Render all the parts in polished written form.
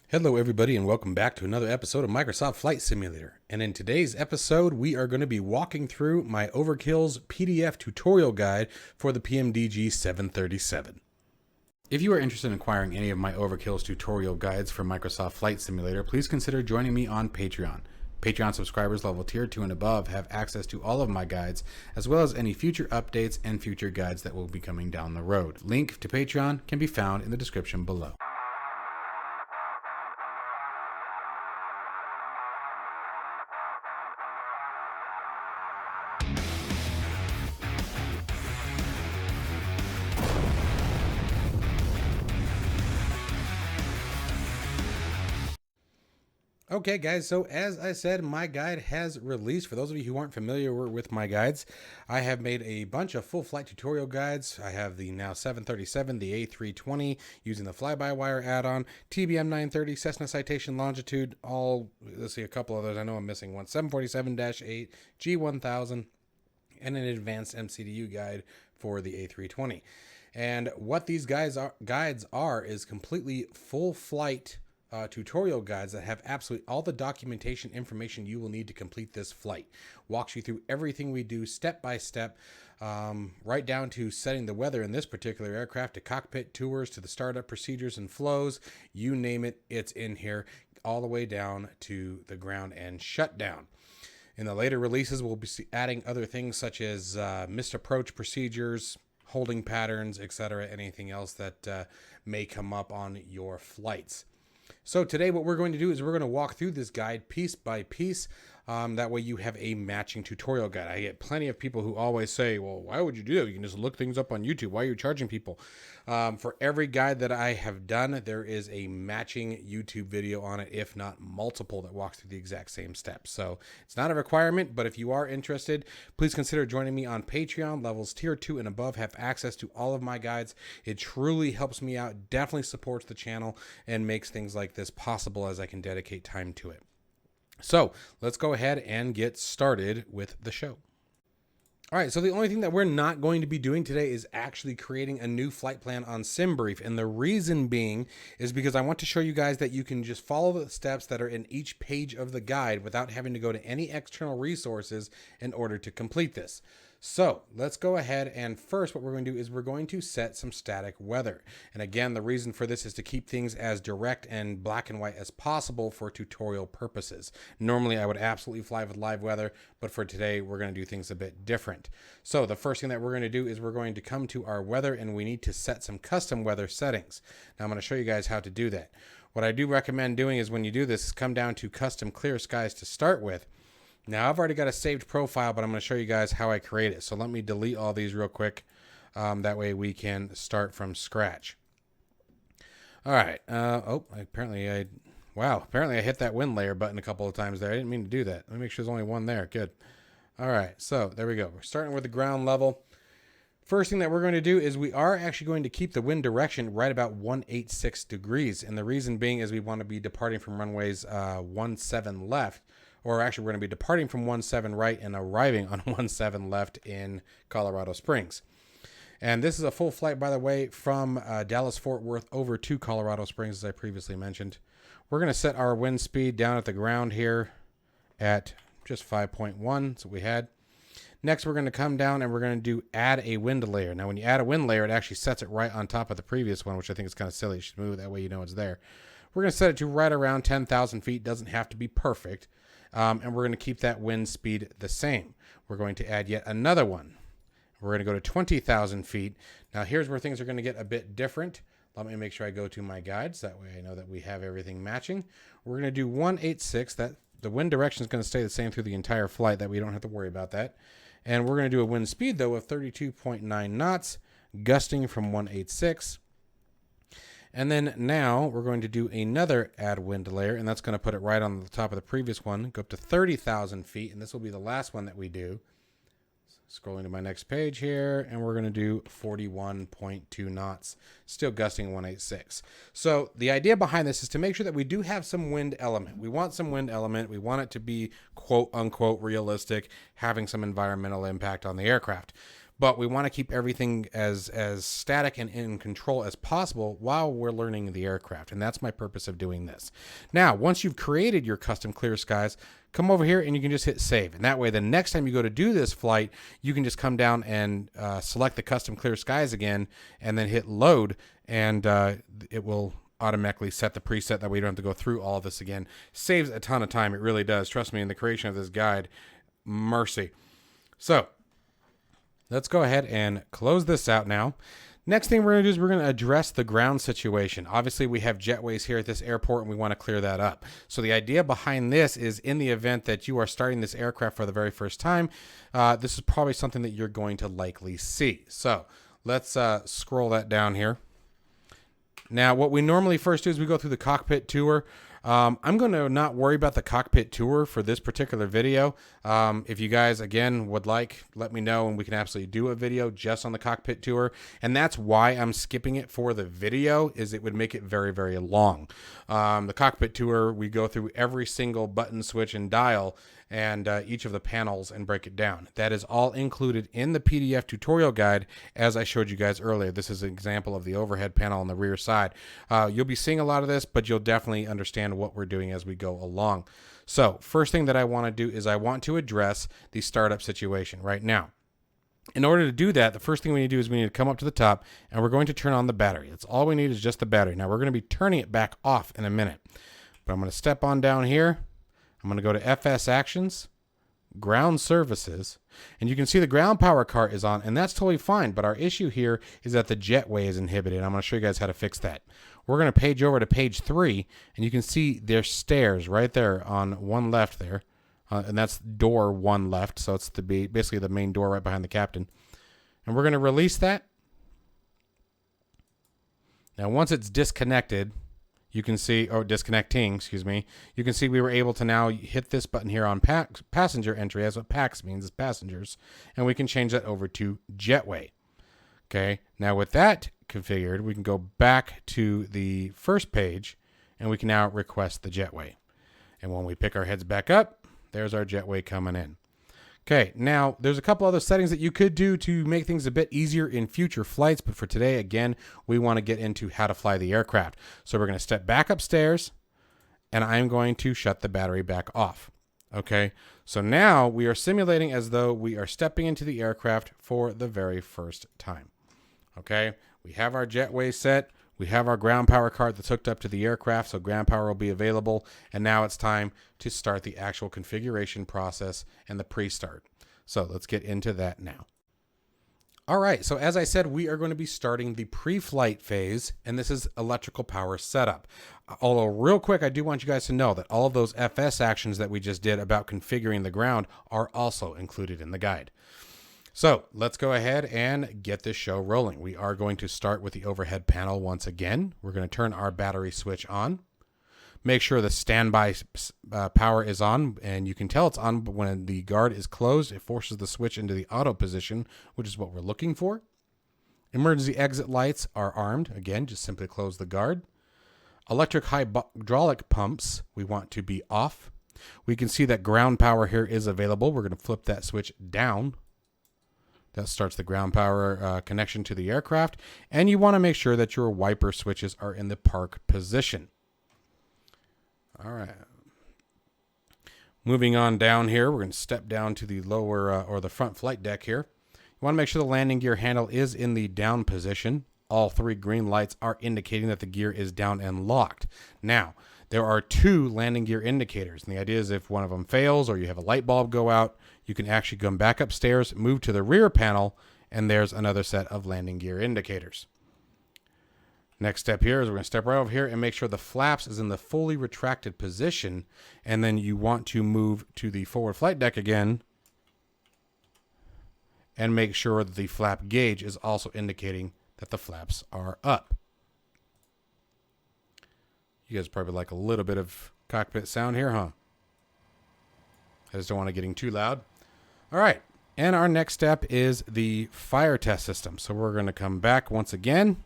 Hello everybody and welcome back to another episode of Microsoft Flight Simulator. And in today's episode, we are going to be walking through my Overkill's PDF tutorial guide for the PMDG 737. If you are interested in acquiring any of my Overkill's tutorial guides for Microsoft Flight Simulator, please consider joining me on Patreon. Patreon subscribers level tier 2 and above have access to all of my guides, as well as any future updates and future guides that will be coming down the road. Link to Patreon can be found in the description below. Okay guys, so as I said, my guide has released. For those of you who aren't familiar with my guides, I have made a bunch of full flight tutorial guides. I have the now 737, the A320 using the Flybywire add-on, TBM 930, Cessna Citation, Longitude, let's see, a couple others. I know I'm missing one, 747-8, G1000, and an advanced MCDU guide for the A320. And what these guides are is completely full flight tutorial guides that have absolutely all the documentation information you will need to complete this flight. Walks you through everything we do step by step, right down to setting the weather in this particular aircraft, to cockpit tours, to the startup procedures and flows. You name it, it's in here, all the way down to the ground and shutdown. In the later releases, we'll be adding other things such as missed approach procedures, holding patterns, etc., anything else that may come up on your flights. So today what we're going to do is we're going to walk through this guide piece by piece. That way you have a matching tutorial guide. I get plenty of people who always say, well, why would you do that? You can just look things up on YouTube. Why are you charging people? For every guide that I have done, there is a matching YouTube video on it, if not multiple, that walks through the exact same steps. So it's not a requirement, but if you are interested, please consider joining me on Patreon. Levels tier 2 and above have access to all of my guides. It truly helps me out, definitely supports the channel, and makes things like this possible as I can dedicate time to it. So let's go ahead and get started with the show. All right, so the only thing that we're not going to be doing today is actually creating a new flight plan on SimBrief. And the reason being is because I want to show you guys that you can just follow the steps that are in each page of the guide without having to go to any external resources in order to complete this. So let's go ahead, and first what we're going to do is we're going to set some static weather. And again, the reason for this is to keep things as direct and black and white as possible for tutorial purposes. Normally I would absolutely fly with live weather, but for today we're going to do things a bit different. So the first thing that we're going to do is we're going to come to our weather, and we need to set some custom weather settings. Now I'm going to show you guys how to do that. What I do recommend doing is when you do this is come down to custom clear skies to start with. Now I've already got a saved profile, but I'm going to show you guys how I create it. So let me delete all these real quick. That way we can start from scratch. All right. Apparently I hit that wind layer button a couple of times there. I didn't mean to do that. Let me make sure there's only one there. Good. All right. So there we go. We're starting with the ground level. First thing that we're going to do is we are actually going to keep the wind direction right about 186 degrees. And the reason being is we want to be departing from runways 17 left. Or actually, we're going to be departing from 17 right and arriving on 17 left in Colorado Springs. And this is a full flight, by the way, from Dallas-Fort Worth over to Colorado Springs, as I previously mentioned. We're going to set our wind speed down at the ground here at just 5.1. That's what we had. Next, we're going to come down and we're going to do add a wind layer. Now, when you add a wind layer, it actually sets it right on top of the previous one, which I think is kind of silly. You should move it that way you know it's there. We're going to set it to right around 10,000 feet. Doesn't have to be perfect. And we're going to keep that wind speed the same. We're going to add yet another one. We're going to go to 20,000 feet. Now here's where things are going to get a bit different. Let me make sure I go to my guides. That way I know that we have everything matching. We're going to do 186. That the wind direction is going to stay the same through the entire flight. That we don't have to worry about that. And we're going to do a wind speed though of 32.9 knots, gusting from 186. And then now we're going to do another add wind layer, and that's going to put it right on the top of the previous one, go up to 30,000 feet, and this will be the last one that we do. Scrolling to my next page here, and we're going to do 41.2 knots, still gusting 186. So the idea behind this is to make sure that we do have some wind element. We want some wind element. We want it to be quote unquote realistic, having some environmental impact on the aircraft. but we want to keep everything as static and in control as possible while we're learning the aircraft. And that's my purpose of doing this. Now, once you've created your custom clear skies, come over here and you can just hit save. And that way, the next time you go to do this flight, you can just come down and select the custom clear skies again and then hit load, and it will automatically set the preset. That way you don't have to go through all of this again. Saves a ton of time. It really does. Trust me, in the creation of this guide, mercy. So let's go ahead and close this out now. Next thing we're going to do is we're going to address the ground situation. Obviously, we have jetways here at this airport, and we want to clear that up. So the idea behind this is, in the event that you are starting this aircraft for the very first time, this is probably something that you're going to likely see. So let's scroll that down here. Now, what we normally first do is we go through the cockpit tour. I'm going to not worry about the cockpit tour for this particular video. If you guys, again, would like, let me know, and we can absolutely do a video just on the cockpit tour. And that's why I'm skipping it for the video, is it would make it very, very long. The cockpit tour, we go through every single button, switch, and dial, and each of the panels, and break it down. That is all included in the PDF tutorial guide, as I showed you guys earlier. This is an example of the overhead panel on the rear side. You'll be seeing a lot of this, but you'll definitely understand what we're doing as we go along. So first thing that I want to do is I want to address the startup situation right now. In order to do that, the first thing we need to do is we need to come up to the top, and we're going to turn on the battery. That's all we need, is just the battery. Now we're going to be turning it back off in a minute, but I'm going to step on down here. I'm going to go to FS Actions, Ground Services, and you can see the ground power cart is on, and that's totally fine. But our issue here is that the jetway is inhibited. I'm going to show you guys how to fix that. We're going to page over to page 3, and you can see there's stairs right there on one left there, and that's door 1 left. So it's basically the main door right behind the captain. And we're going to release that. Now, once it's disconnected, you can see, or disconnecting, excuse me, you can see we were able to now hit this button here on passenger entry. That's what PAX means, is passengers. And we can change that over to jetway. Okay, now with that configured, we can go back to the first page, and we can now request the jetway. And when we pick our heads back up, there's our jetway coming in. Okay, now there's a couple other settings that you could do to make things a bit easier in future flights, but for today, again, we want to get into how to fly the aircraft. So we're going to step back upstairs, and I'm going to shut the battery back off. Okay, so now we are simulating as though we are stepping into the aircraft for the very first time. Okay, we have our jetway set. We have our ground power cart that's hooked up to the aircraft, so ground power will be available. And now it's time to start the actual configuration process and the pre-start. So let's get into that now. All right, so as I said, we are going to be starting the pre-flight phase, and this is electrical power setup. Although real quick, I do want you guys to know that all of those FS actions that we just did about configuring the ground are also included in the guide. So let's go ahead and get this show rolling. We are going to start with the overhead panel once again. We're going to turn our battery switch on. Make sure the standby power is on, and you can tell it's on when the guard is closed. It forces the switch into the auto position, which is what we're looking for. Emergency exit lights are armed. Again, just simply close the guard. Electric hydraulic pumps, we want to be off. We can see that ground power here is available. We're going to flip that switch down. That starts the ground power connection to the aircraft. And you want to make sure that your wiper switches are in the park position. All right. Moving on down here, we're going to step down to the lower or the front flight deck here. You want to make sure the landing gear handle is in the down position. All 3 green lights are indicating that the gear is down and locked. Now, there are 2 landing gear indicators. And the idea is if one of them fails or you have a light bulb go out, you can actually come back upstairs, move to the rear panel, and there's another set of landing gear indicators. Next step here is we're going to step right over here and make sure the flaps is in the fully retracted position. And then you want to move to the forward flight deck again and make sure that the flap gauge is also indicating that the flaps are up. You guys probably like a little bit of cockpit sound here, huh? I just don't want it getting too loud. All right, and our next step is the fire test system. So we're going to come back once again,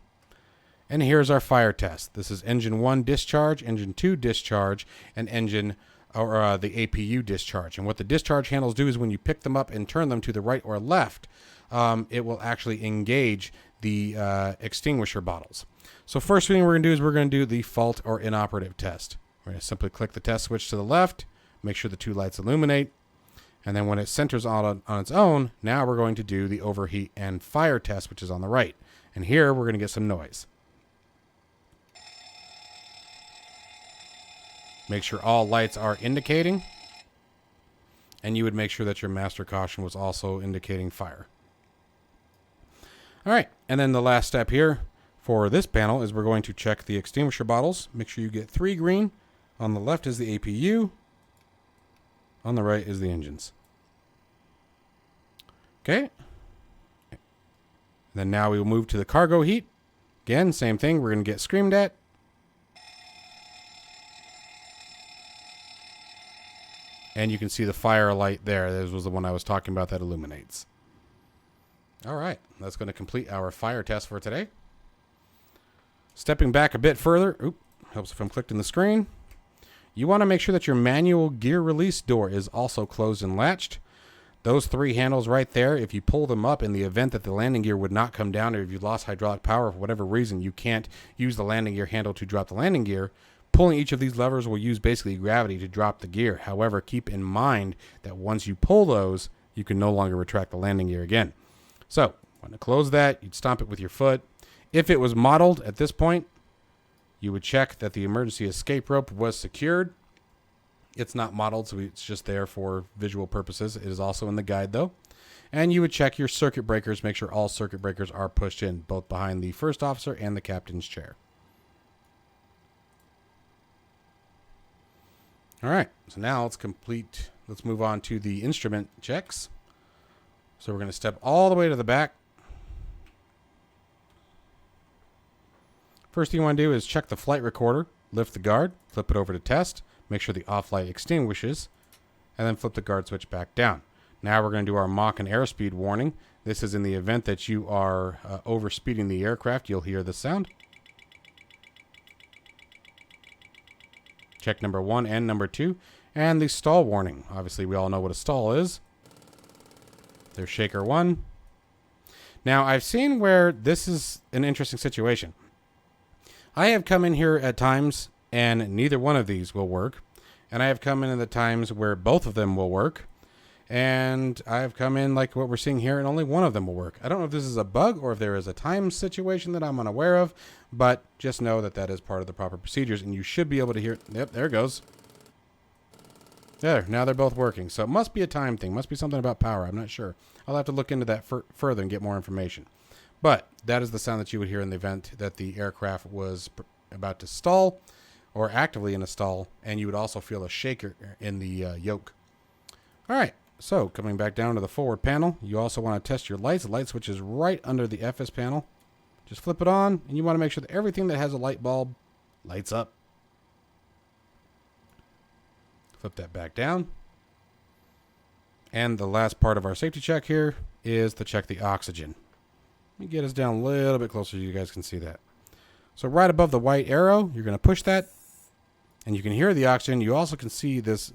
and here's our fire test. This is engine 1 discharge, engine 2 discharge, and engine the APU discharge. And what the discharge handles do is when you pick them up and turn them to the right or left, it will actually engage the extinguisher bottles. So first thing we're going to do is we're going to do the fault or inoperative test. We're going to simply click the test switch to the left, make sure the two lights illuminate, and then when it centers on its own, now we're going to do the overheat and fire test, which is on the right. And here we're going to get some noise. Make sure all lights are indicating, and you would make sure that your master caution was also indicating fire. All right, and then the last step here for this panel is we're going to check the extinguisher bottles. Make sure you get 3 green. On the left is the APU. On the right is the engines. Okay. Then now we will move to the cargo heat. Again, same thing. We're going to get screamed at. And you can see the fire light there. This was the one I was talking about that illuminates. All right, that's going to complete our fire test for today. Stepping back a bit further, helps if I'm clicked in the screen. You want to make sure that your manual gear release door is also closed and latched. Those 3 handles right there, if you pull them up in the event that the landing gear would not come down, or if you lost hydraulic power for whatever reason, you can't use the landing gear handle to drop the landing gear. Pulling each of these levers will use basically gravity to drop the gear. However, keep in mind that once you pull those, you can no longer retract the landing gear again. So, when to close that, you'd stomp it with your foot. If it was modeled at this point, you would check that the emergency escape rope was secured. It's not modeled, so it's just there for visual purposes. It is also in the guide, though. And you would check your circuit breakers, make sure all circuit breakers are pushed in, both behind the first officer and the captain's chair. All right, so now let's move on to the instrument checks. So we're going to step all the way to the back. First thing you want to do is check the flight recorder, lift the guard, flip it over to test, make sure the off light extinguishes, and then flip the guard switch back down. Now we're going to do our Mach and airspeed warning. This is in the event that you are overspeeding the aircraft. You'll hear the sound. Check number 1 and number 2. And the stall warning. Obviously, we all know what a stall is. There's shaker 1. Now, I've seen where this is an interesting situation. I have come in here at times, and neither one of these will work. And I have come in at the times where both of them will work. And I have come in like what we're seeing here, and only one of them will work. I don't know if this is a bug or if there is a time situation that I'm unaware of, but just know that that is part of the proper procedures, and you should be able to hear. Yep, there it goes. There, now they're both working. So it must be a time thing. Must be something about power. I'm not sure. I'll have to look into that further and get more information. But that is the sound that you would hear in the event that the aircraft was about to stall or actively in a stall, and you would also feel a shaker in the yoke. All right. So, coming back down to the forward panel, you also want to test your lights. The light switch is right under the FS panel. Just flip it on, and you want to make sure that everything that has a light bulb lights up. Flip that back down. And the last part of our safety check here is to check the oxygen. Let me get us down a little bit closer so you guys can see that. So right above the white arrow, you're going to push that, and you can hear the oxygen. You also can see this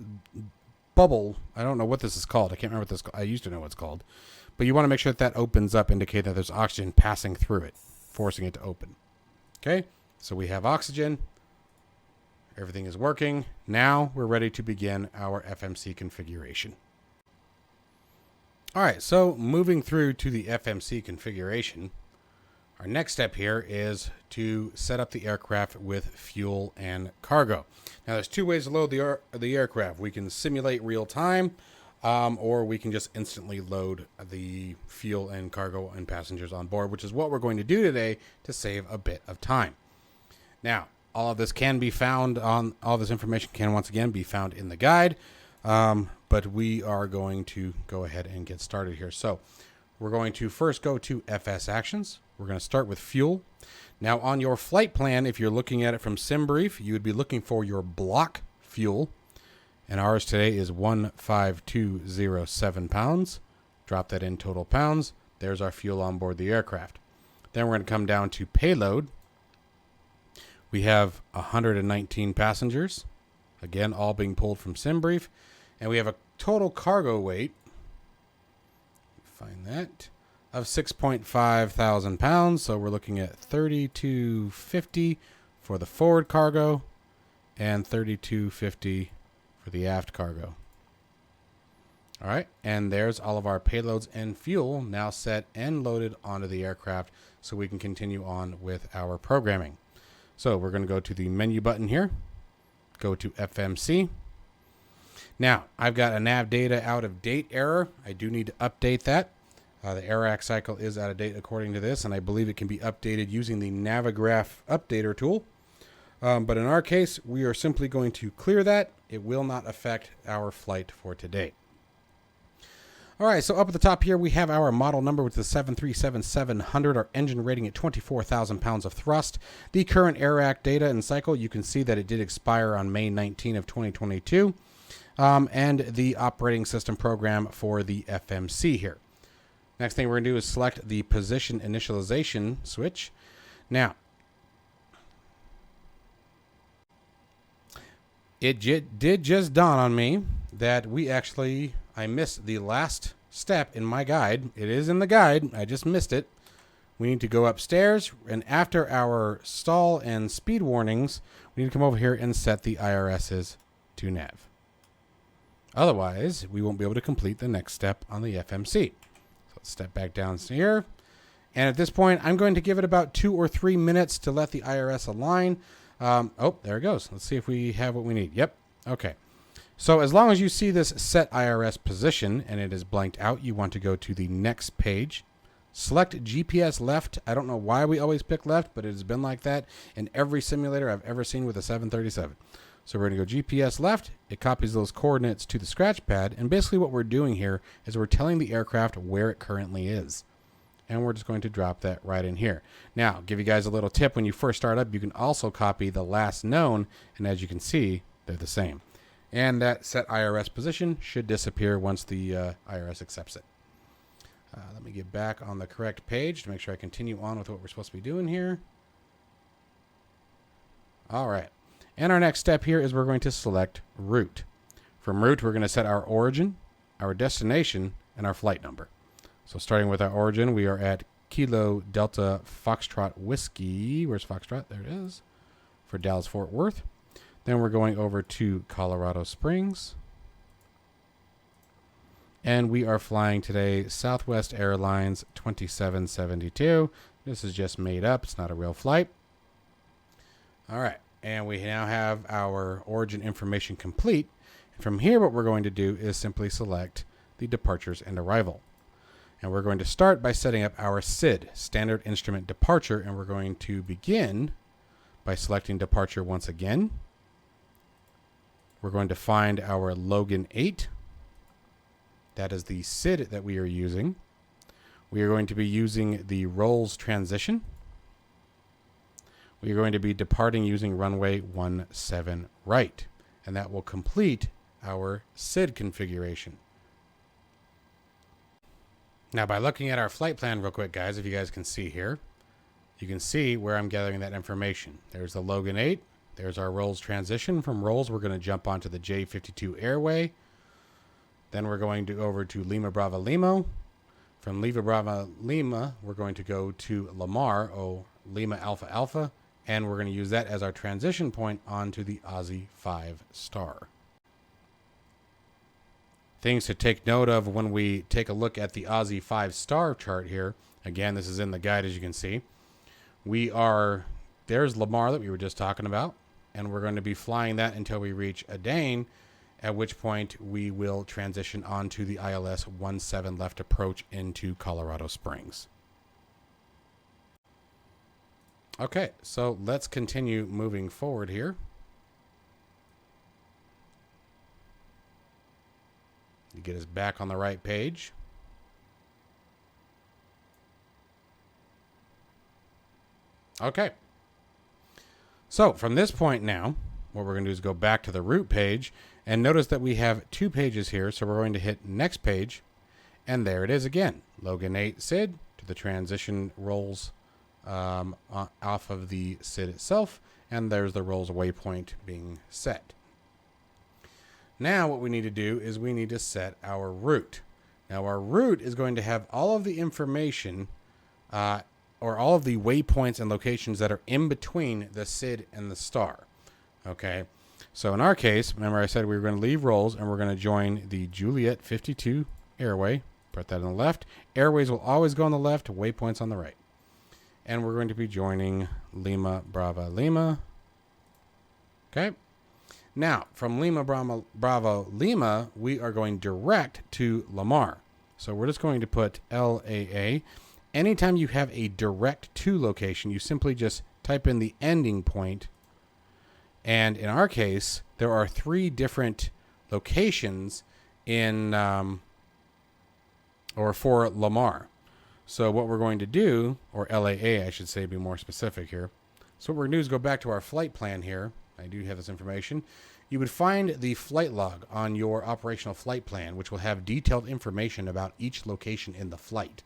bubble. I don't know what this is called. I can't remember what this is called. I used to know what it's called. But you want to make sure that that opens up, indicate that there's oxygen passing through it, forcing it to open. Okay, so we have oxygen. Everything is working. Now we're ready to begin our FMC configuration. All right, so moving through to the FMC configuration, our next step here is to set up the aircraft with fuel and cargo. Now, there's 2 ways to load the aircraft. We can simulate real time, or we can just instantly load the fuel and cargo and passengers on board, which is what we're going to do today to save a bit of time. Now, all of this can be found on, all this information can once again be found in the guide, but we are going to go ahead and get started here. So we're going to first go to FS Actions. We're going to start with fuel. Now, on your flight plan, if you're looking at it from SimBrief, you would be looking for your block fuel. And ours today is 15207 pounds. Drop that in total pounds. There's our fuel on board the aircraft. Then we're going to come down to payload. We have 119 passengers. Again, all being pulled from SimBrief. And we have a total cargo weight. Find that. of 6.5 thousand pounds. So we're looking at 3250 for the forward cargo and 3250 for the aft cargo. All right, and there's all of our payloads and fuel now set and loaded onto the aircraft so we can continue on with our programming. So we're going to go to the menu button here, go to FMC. Now, I've got a nav data out of date error. I do need to update that. The AIRAC cycle is out of date according to this, and I believe it can be updated using the Navigraph updater tool. But in our case, we are simply going to clear that. It will not affect our flight for today. All right, so up at the top here, we have our model number with the 737-700, our engine rating at 24,000 pounds of thrust. The current AIRAC data and cycle, you can see that it did expire on May 19 of 2022. And the operating system program for the FMC here. Next thing we're going to do is select the position initialization switch. Now, it did just dawn on me that I missed the last step in my guide. It is in the guide. I just missed it. We need to go upstairs, and after our stall and speed warnings, we need to come over here and set the IRSs to nav. Otherwise, we won't be able to complete the next step on the FMC. So let's step back down here. And at this point, I'm going to give it about 2 or 3 minutes to let the IRS align. Oh, there it goes. Let's see if we have what we need. Yep. Okay. So as long as you see this set IRS position and it is blanked out, you want to go to the next page. Select GPS left. I don't know why we always pick left, but it has been like that in every simulator I've ever seen with a 737. So we're going to go GPS left. It copies those coordinates to the scratch pad. And basically what we're doing here is we're telling the aircraft where it currently is. And we're just going to drop that right in here. Now, give you guys a little tip. When you first start up, you can also copy the last known. And as you can see, they're the same. And that set IRS position should disappear once the IRS accepts it. Let me get back on the correct page to make sure I continue on with what we're supposed to be doing here. All right. And our next step here is we're going to select route. From route, we're going to set our origin, our destination, and our flight number. So starting with our origin, we are at Kilo Delta Foxtrot Whiskey. Where's Foxtrot? There it is. For Dallas Fort Worth. Then we're going over to Colorado Springs. And we are flying today Southwest Airlines 2772. This is just made up. It's not a real flight. All right. And we now have our origin information complete. And from here, what we're going to do is simply select the departures and arrival. And we're going to start by setting up our SID, Standard Instrument Departure. And we're going to begin by selecting departure once again. We're going to find our Logan 8. That is the SID that we are using. We are going to be using the Rolls transition. We are going to be departing using runway 17 right. And that will complete our SID configuration. Now, by looking at our flight plan real quick, guys, if you guys can see here, you can see where I'm gathering that information. There's the Logan 8. There's our Rolls transition. From Rolls, we're going to jump onto the J52 airway. Then we're going to go over to Lima Bravo Lima. From Lima Bravo Lima, we're going to go to Lamar, Lima Alpha Alpha. And we're going to use that as our transition point onto the Aussie 5-star. Things to take note of when we take a look at the Aussie 5-star chart here. Again, this is in the guide, as you can see. There's Lamar that we were just talking about. And we're going to be flying that until we reach Adane, at which point we will transition onto the ILS 17 left approach into Colorado Springs. Okay, so let's continue moving forward here. To get us back on the right page. Okay. So from this point now, what we're going to do is go back to the route page and notice that we have 2 pages here. So we're going to hit next page, and there it is again. Logan 8 SID to the transition rolls off of the SID itself, and there's the rolls waypoint being set. Now what we need to do is we need to set our route. Now our route is going to have all of the information or all of the waypoints and locations that are in between the SID and the star. Okay, so in our case, remember I said we were going to leave rolls and we're going to join the Juliet 52 airway. Put that on the left. Airways will always go on the left, waypoints on the right. And we're going to be joining Lima Bravo Lima. Okay. Now, from Lima Bravo Lima, we are going direct to Lamar. So we're just going to put LAA. Anytime you have a direct to location, you simply just type in the ending point. And in our case, there are 3 different locations in or for Lamar. So what we're going to do, or LAA, I should say, be more specific here. So what we're going to do is go back to our flight plan here. I do have this information. You would find the flight log on your operational flight plan, which will have detailed information about each location in the flight.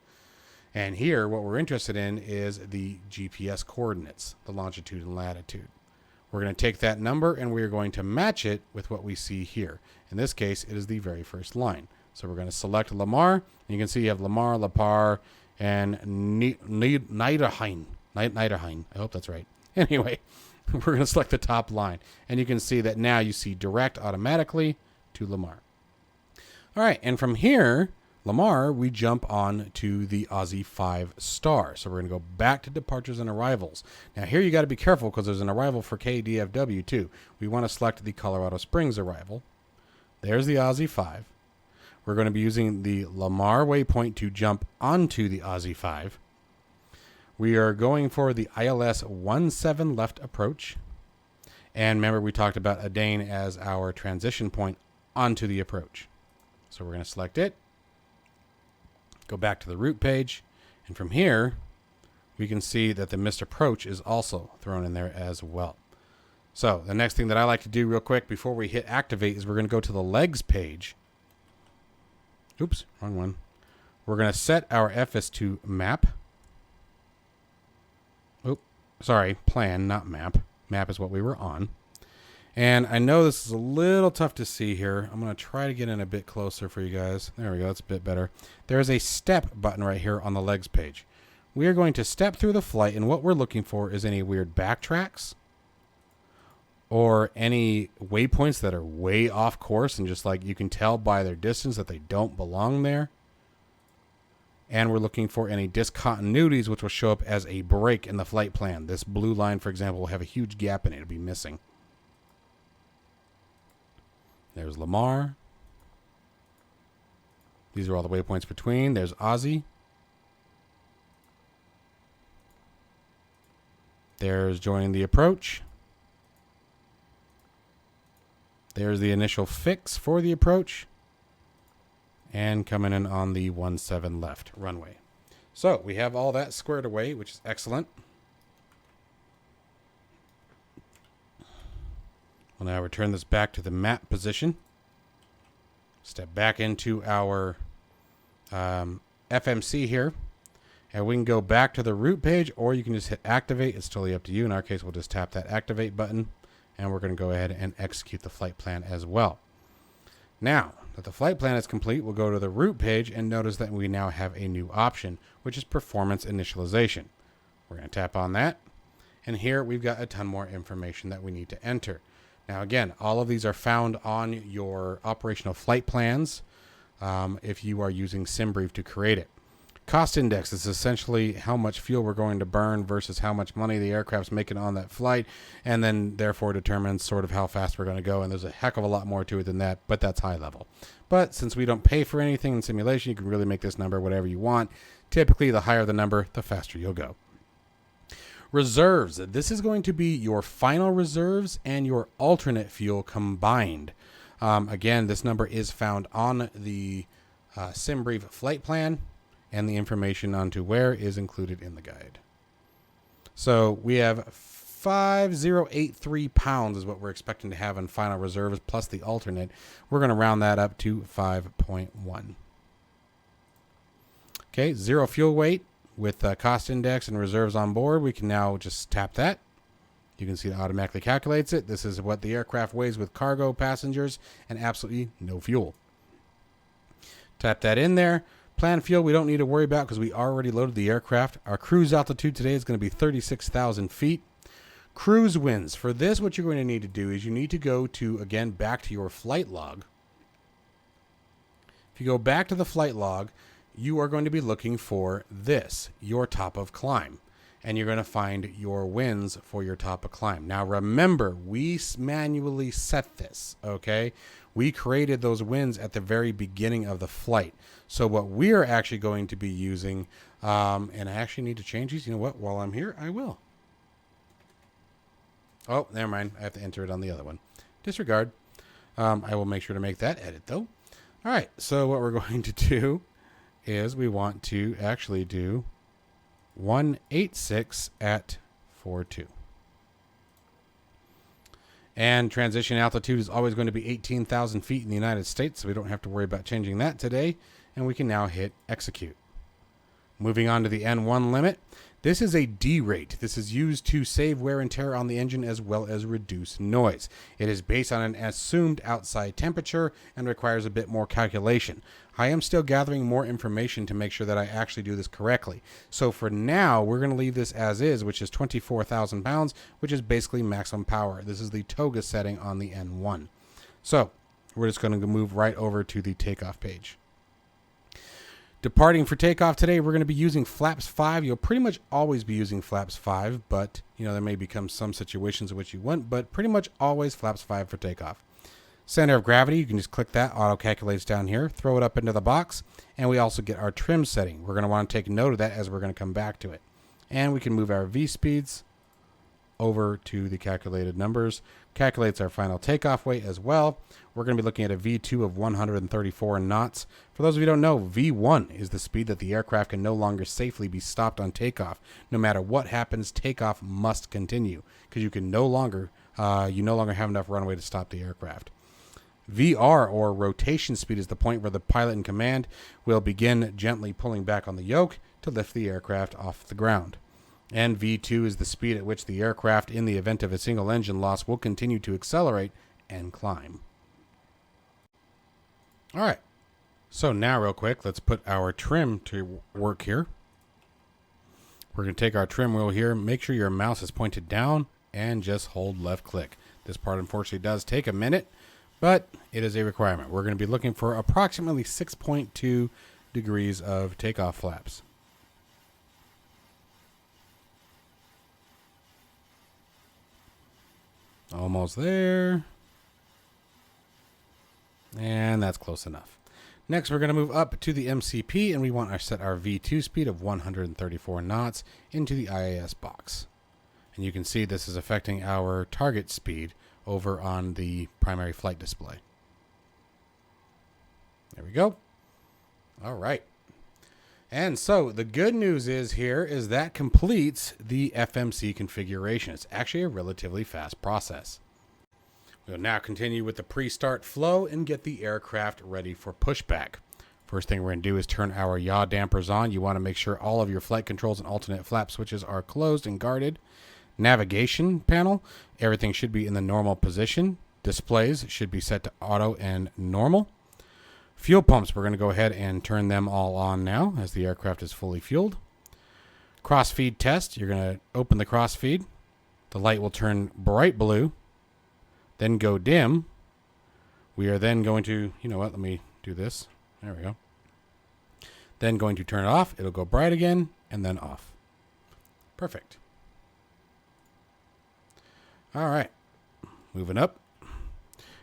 And here, what we're interested in is the GPS coordinates, the longitude and latitude. We're going to take that number and we are going to match it with what we see here. In this case, it is the very first line. So we're going to select Lamar, and you can see you have Lamar, Lapar, and Niederhain. I hope that's right. Anyway, we're going to select the top line. And you can see that now you see direct automatically to Lamar. All right, and from here, Lamar, we jump on to the Aussie 5 star. So we're going to go back to departures and arrivals. Now here you got to be careful because there's an arrival for KDFW too. We want to select the Colorado Springs arrival. There's the Aussie 5. We're going to be using the Lamar waypoint to jump onto the Aussie 5. We are going for the ILS 17 left approach. And remember, we talked about Adane as our transition point onto the approach. So we're going to select it. Go back to the route page. And from here, we can see that the missed approach is also thrown in there as well. So the next thing that I like to do real quick before we hit activate is we're going to go to the legs page. Oops, wrong one. We're going to set our FS to map. Oop, sorry, plan, not map. Map is what we were on. And I know this is a little tough to see here. I'm going to try to get in a bit closer for you guys. There we go, that's a bit better. There is a step button right here on the legs page. We are going to step through the flight, and what we're looking for is any weird backtracks or any waypoints that are way off course and just like you can tell by their distance that they don't belong there. And we're looking for any discontinuities, which will show up as a break in the flight plan. This blue line, for example, will have a huge gap in it. It'll be missing. There's Lamar. These are all the waypoints between. There's Aussie. There's joining the approach. There's the initial fix for the approach. And coming in on the 17 left runway. So we have all that squared away, which is excellent. We'll now return this back to the map position. Step back into our FMC here. And we can go back to the route page, or you can just hit activate. It's totally up to you. In our case, we'll just tap that activate button. And we're going to go ahead and execute the flight plan as well. Now that the flight plan is complete, we'll go to the route page and notice that we now have a new option, which is performance initialization. We're going to tap on that. And here we've got a ton more information that we need to enter. Now, again, all of these are found on your operational flight plans if you are using SimBrief to create it. Cost index is essentially how much fuel we're going to burn versus how much money the aircraft's making on that flight, and then therefore determines sort of how fast we're going to go. And there's a heck of a lot more to it than that, but that's high level. But since we don't pay for anything in simulation, you can really make this number whatever you want. Typically, the higher the number, the faster you'll go. Reserves. This is going to be your final reserves and your alternate fuel combined. Again, this number is found on the SimBrief flight plan, and the information onto where is included in the guide. So we have 5083 pounds is what we're expecting to have in final reserves plus the alternate. We're going to round that up to 5.1. Okay, zero fuel weight with cost index and reserves on board. We can now just tap that. You can see it automatically calculates it. This is what the aircraft weighs with cargo, passengers, and absolutely no fuel. Tap that in there. Plan fuel we don't need to worry about because we already loaded the aircraft. Our cruise altitude today is going to be 36,000 feet. Cruise winds. For this, what you're going to need to do is you need to go to, again, back to your flight log. If you go back to the flight log, you are going to be looking for this, your top of climb. And you're going to find your winds for your top of climb. Now, remember, we manually set this, okay? We created those winds at the very beginning of the flight. So what we're actually going to be using, and I actually need to change these. You know what? While I'm here, I will. Oh, never mind. I have to enter it on the other one. Disregard. I will make sure to make that edit, though. All right. So what we're going to do is we want to actually do 186 at 42. And transition altitude is always going to be 18,000 feet in the United States, so we don't have to worry about changing that today. And we can now hit execute. Moving on to the N1 limit. This is a D rate. This is used to save wear and tear on the engine as well as reduce noise. It is based on an assumed outside temperature and requires a bit more calculation. I am still gathering more information to make sure that I actually do this correctly. So for now, we're going to leave this as is, which is 24,000 pounds, which is basically maximum power. This is the toga setting on the N1. So we're just going to move right over to the takeoff page. Departing for takeoff today, we're going to be using flaps 5. You'll pretty much always be using flaps 5, but there may become some situations in which you won't, but pretty much always flaps 5 for takeoff. Center of gravity, you can just click that, auto calculates down here, throw it up into the box, and we also get our trim setting. We're going to want to take note of that as we're going to come back to it. And we can move our V speeds over to the calculated numbers. Calculates our final takeoff weight as well. We're going to be looking at a V2 of 134 knots. For those of you who don't know, V1 is the speed that the aircraft can no longer safely be stopped on takeoff. No matter what happens, takeoff must continue because you no longer have enough runway to stop the aircraft. VR, or rotation speed, is the point where the pilot in command will begin gently pulling back on the yoke to lift the aircraft off the ground. And V2 is the speed at which the aircraft, in the event of a single engine loss, will continue to accelerate and climb. All right. So now real quick, let's put our trim to work here. We're going to take our trim wheel here. Make sure your mouse is pointed down and just hold left click. This part unfortunately does take a minute, but it is a requirement. We're going to be looking for approximately 6.2 degrees of takeoff flaps. Almost there. And that's close enough. Next, we're going to move up to the MCP, and we want to set our V2 speed of 134 knots into the IAS box. And you can see this is affecting our target speed over on the primary flight display. There we go. All right. And so the good news is that completes the FMC configuration. It's actually a relatively fast process. We'll now continue with the pre-start flow and get the aircraft ready for pushback. First thing we're going to do is turn our yaw dampers on. You want to make sure all of your flight controls and alternate flap switches are closed and guarded. Navigation panel, everything should be in the normal position. Displays should be set to auto and normal. Fuel pumps, we're going to go ahead and turn them all on now as the aircraft is fully fueled. Crossfeed test, you're going to open the crossfeed. The light will turn bright blue, then go dim. We are then going to, let me do this. There we go. Then going to turn it off. It'll go bright again and then off. Perfect. All right. Moving up.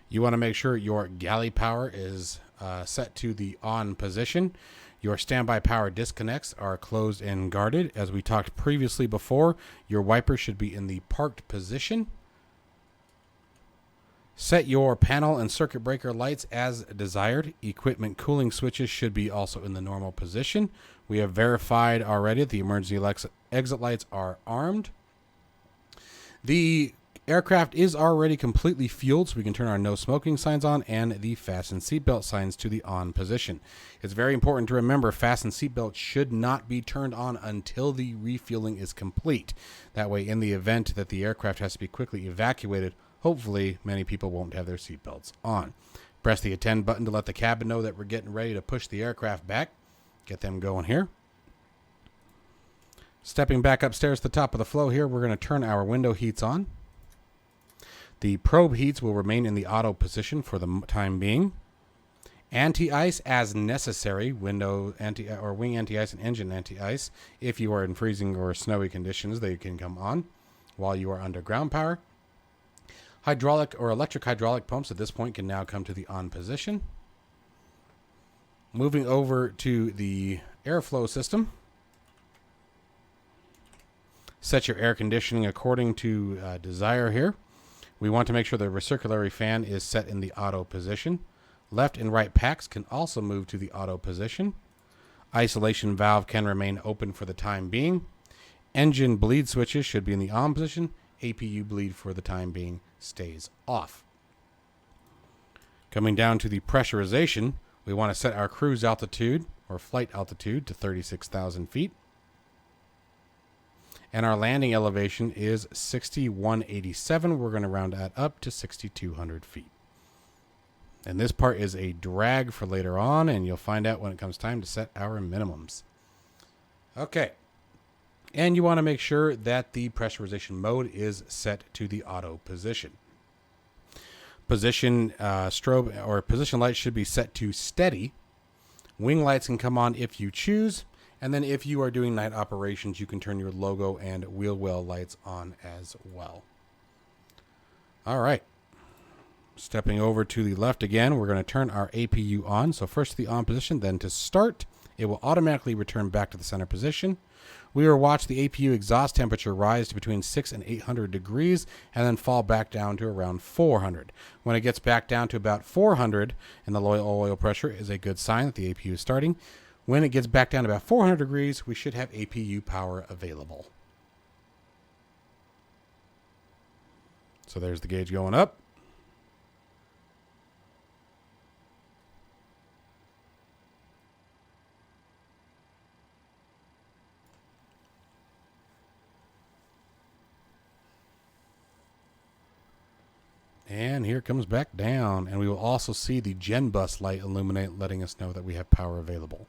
You want to make sure your galley power is set to the on position. Your standby power disconnects are closed and guarded. As we talked previously before, your wipers should be in the parked position. Set your panel and circuit breaker lights as desired. Equipment cooling switches should be also in the normal position. We have verified already that the emergency exit lights are armed. The aircraft is already completely fueled, so we can turn our no smoking signs on and the fasten seatbelt signs to the on position. It's very important to remember fasten seatbelt should not be turned on until the refueling is complete. That way, in the event that the aircraft has to be quickly evacuated, hopefully many people won't have their seatbelts on. Press the attend button to let the cabin know that we're getting ready to push the aircraft back. Get them going here. Stepping back upstairs to the top of the flow here, we're going to turn our window heats on. The probe heats will remain in the auto position for the time being. Anti-ice as necessary, window anti or wing anti-ice and engine anti-ice. If you are in freezing or snowy conditions, they can come on while you are under ground power. Hydraulic or electric hydraulic pumps at this point can now come to the on position. Moving over to the airflow system. Set your air conditioning according to desire here. We want to make sure the recirculatory fan is set in the auto position. Left and right packs can also move to the auto position. Isolation valve can remain open for the time being. Engine bleed switches should be in the on position. APU bleed for the time being stays off. Coming down to the pressurization, we want to set our cruise altitude or flight altitude to 36,000 feet. And our landing elevation is 6187. We're going to round that up to 6,200 feet. And this part is a drag for later on, and you'll find out when it comes time to set our minimums. Okay. And you want to make sure that the pressurization mode is set to the auto position. Position strobe or position light should be set to steady. Wing lights can come on if you choose. And then if you are doing night operations, you can turn your logo and wheel well lights on as well. All right. Stepping over to the left again, we're going to turn our APU on. So first to the on position, then to start, it will automatically return back to the center position. We will watch the APU exhaust temperature rise to between 600 and 800 degrees and then fall back down to around 400. When it gets back down to about 400 and the low oil pressure is a good sign that the APU is starting. When it gets back down to about 400 degrees, we should have APU power available. So there's the gauge going up. And here it comes back down. And we will also see the Gen bus light illuminate, letting us know that we have power available.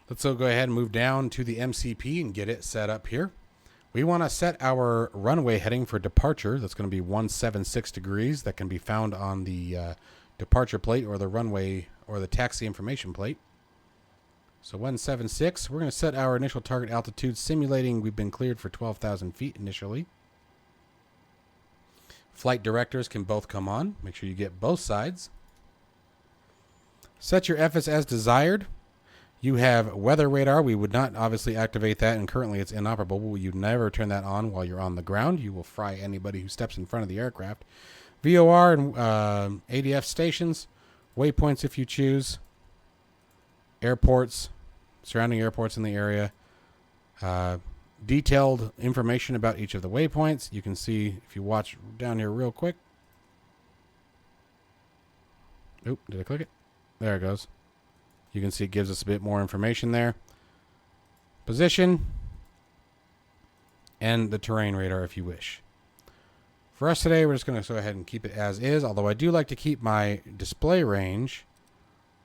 Let's go ahead and move down to the MCP and get it set up here. We want to set our runway heading for departure. That's going to be 176 degrees. That can be found on the departure plate or the runway or the taxi information plate. So 176, we're going to set our initial target altitude, simulating we've been cleared for 12,000 feet initially. Flight directors can both come on. Make sure you get both sides. Set your FS as desired. You have weather radar. We would not obviously activate that, and currently it's inoperable. You'd never turn that on while you're on the ground. You will fry anybody who steps in front of the aircraft. VOR and ADF stations. Waypoints if you choose. Airports. Surrounding airports in the area. Detailed information about each of the waypoints. You can see if you watch down here real quick. Oop, did I click it? There it goes. You can see it gives us a bit more information there. Position. And the terrain radar if you wish. For us today, we're just going to go ahead and keep it as is. Although I do like to keep my display range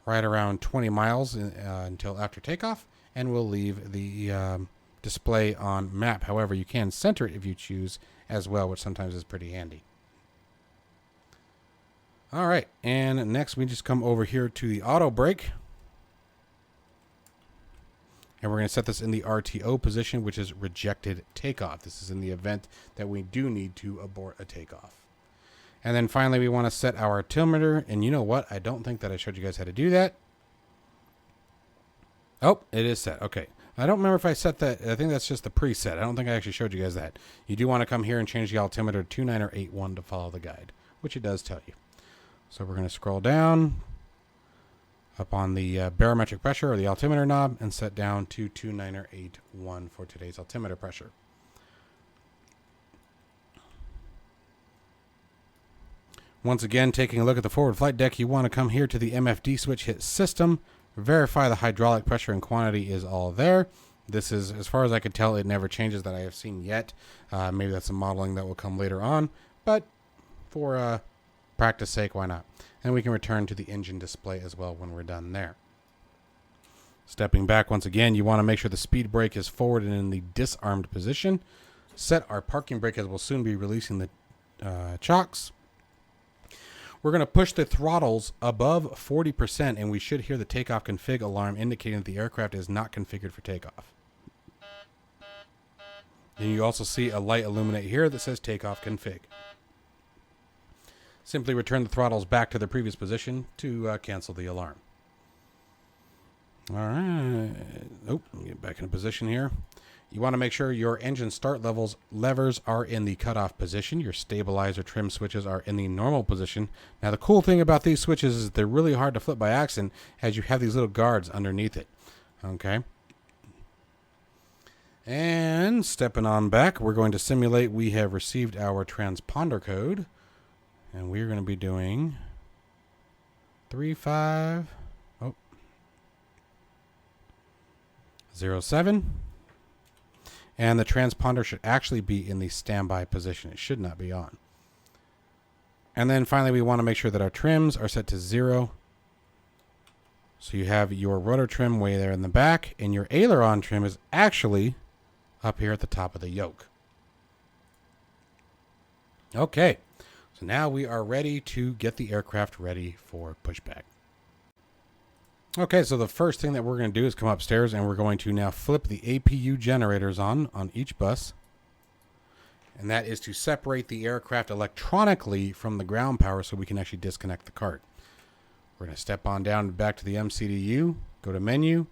right around 20 miles until after takeoff. And we'll leave the display on map. However, you can center it if you choose as well, which sometimes is pretty handy. All right. And next we just come over here to the auto brake. And we're going to set this in the RTO position, which is rejected takeoff. This is in the event that we do need to abort a takeoff. And then finally, we want to set our altimeter. And you know what? I don't think that I showed you guys how to do that. Oh, it is set. Okay. I don't remember if I set that. I think that's just the preset. I don't think I actually showed you guys that. You do want to come here and change the altimeter to 29081 to follow the guide, which it does tell you. So we're going to scroll down up on the barometric pressure or the altimeter knob and set down to 29081 for today's altimeter pressure. Once again, taking a look at the forward flight deck, you want to come here to the MFD switch, hit system, verify the hydraulic pressure and quantity is all there. This is, as far as I could tell, it never changes that I have seen yet. Maybe that's some modeling that will come later on. but for practice sake, why not? And we can return to the engine display as well when we're done there. Stepping back once again, you want to make sure the speed brake is forward and in the disarmed position. Set our parking brake as we'll soon be releasing the chocks. We're going to push the throttles above 40% and we should hear the takeoff config alarm indicating that the aircraft is not configured for takeoff. And you also see a light illuminate here that says takeoff config. Simply return the throttles back to their previous position to cancel the alarm. All right. Oh, get back in position here. You want to make sure your engine start levers are in the cutoff position. Your stabilizer trim switches are in the normal position. Now, the cool thing about these switches is they're really hard to flip by accident as you have these little guards underneath it. Okay. And stepping on back, we're going to simulate we have received our transponder code. And we're going to be doing 3507. And the transponder should actually be in the standby position. It should not be on. And then finally, we want to make sure that our trims are set to 0. So you have your rotor trim way there in the back, and your aileron trim is actually up here at the top of the yoke. Okay, so now we are ready to get the aircraft ready for pushback. Okay, so the first thing that we're going to do is come upstairs and we're going to now flip the APU generators on each bus. And that is to separate the aircraft electronically from the ground power so we can actually disconnect the cart. We're going to step on down back to the MCDU, go to Menu,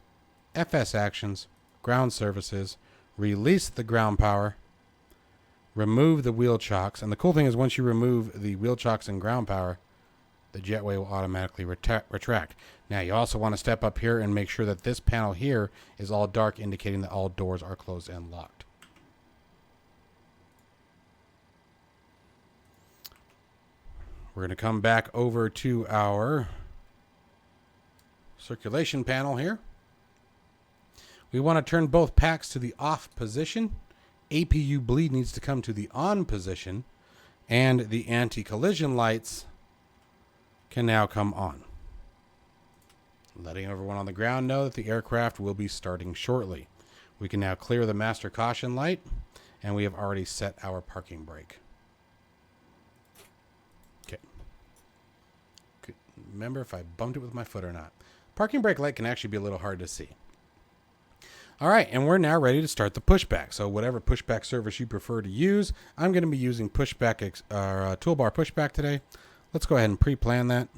FS Actions, Ground Services, release the ground power, remove the wheel chocks. And the cool thing is once you remove the wheel chocks and ground power, the jetway will automatically retract. Now, you also want to step up here and make sure that this panel here is all dark, indicating that all doors are closed and locked. We're going to come back over to our circulation panel here. We want to turn both packs to the off position. APU bleed needs to come to the on position, and the anti-collision lights can now come on, letting everyone on the ground know that the aircraft will be starting shortly. We can now clear the master caution light, and we have already set our parking brake. Okay. Remember if I bumped it with my foot or not. Parking brake light can actually be a little hard to see. All right, and we're now ready to start the pushback. So whatever pushback service you prefer to use, I'm going to be using pushback toolbar pushback today. Let's go ahead and pre-plan that.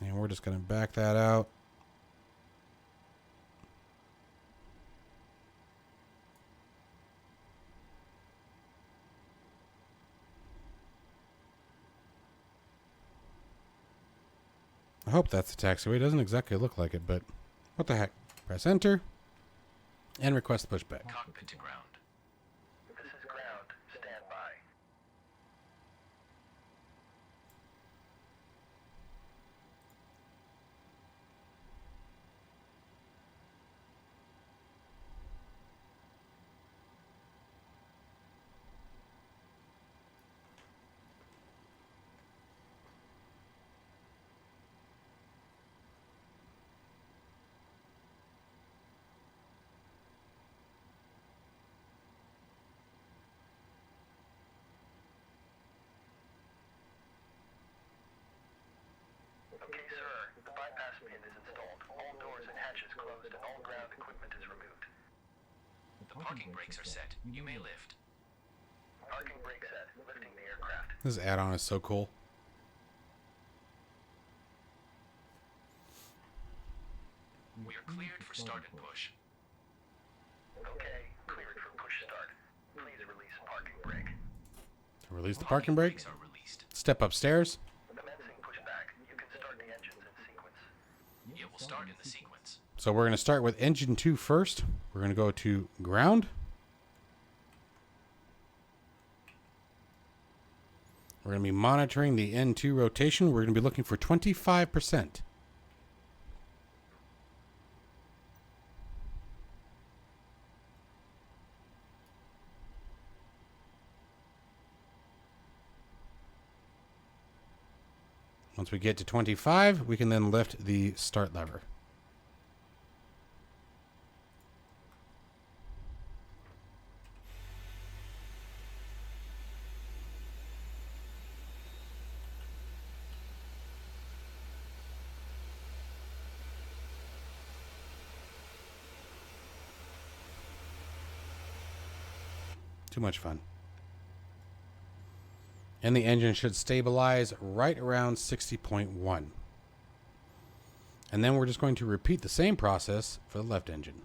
And we're just going to back that out. I hope that's the taxiway. It doesn't exactly look like it, but what the heck. Press enter and request pushback. Cockpit to ground. This is ground. Stand by. Okay, sir. The bypass pin is installed. All doors and hatches closed and all ground equipment is removed. The parking brakes are set. You may lift. Parking brake set. Lifting the aircraft. This add-on is so cool. We are cleared for start and push. Okay, cleared for push start. Please release parking brake. Release the parking brake. Brakes are released. Step upstairs. Commencing pushback. You can start the engines in sequence. It will start in the sequence. So we're going to start with engine 2 first. We're going to go to ground. We're going to be monitoring the N2 rotation. We're going to be looking for 25%. Once we get to 25, we can then lift the start lever. Too much fun. And the engine should stabilize right around 60.1. And then we're just going to repeat the same process for the left engine.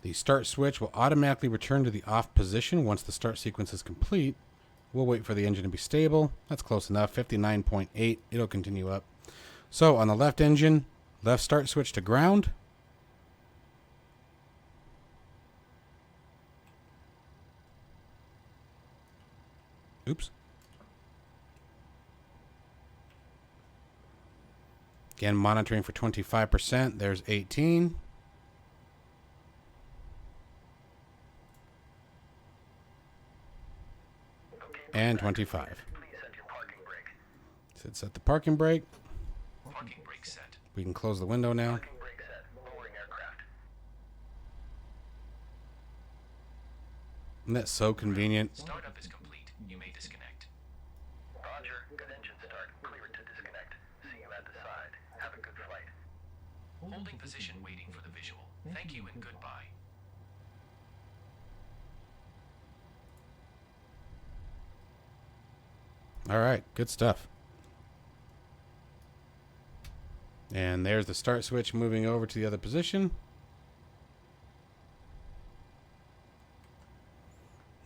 The start switch will automatically return to the off position once the start sequence is complete. We'll wait for the engine to be stable. That's close enough, 59.8. It'll continue up. So on the left engine, left start switch to ground. Oops. Again, monitoring for 25%. There's 18. And 25. Please set your parking brake. So it's set the parking brake. Parking brake set. We can close the window now. Parking brake set. Lowering aircraft. Isn't that so convenient? Startup is complete. You may disconnect. Roger. Good engine start. Clear to disconnect. See you at the side. Have a good flight. Holding position waiting for the visual. Thank you and goodbye. All right, good stuff. And there's the start switch moving over to the other position.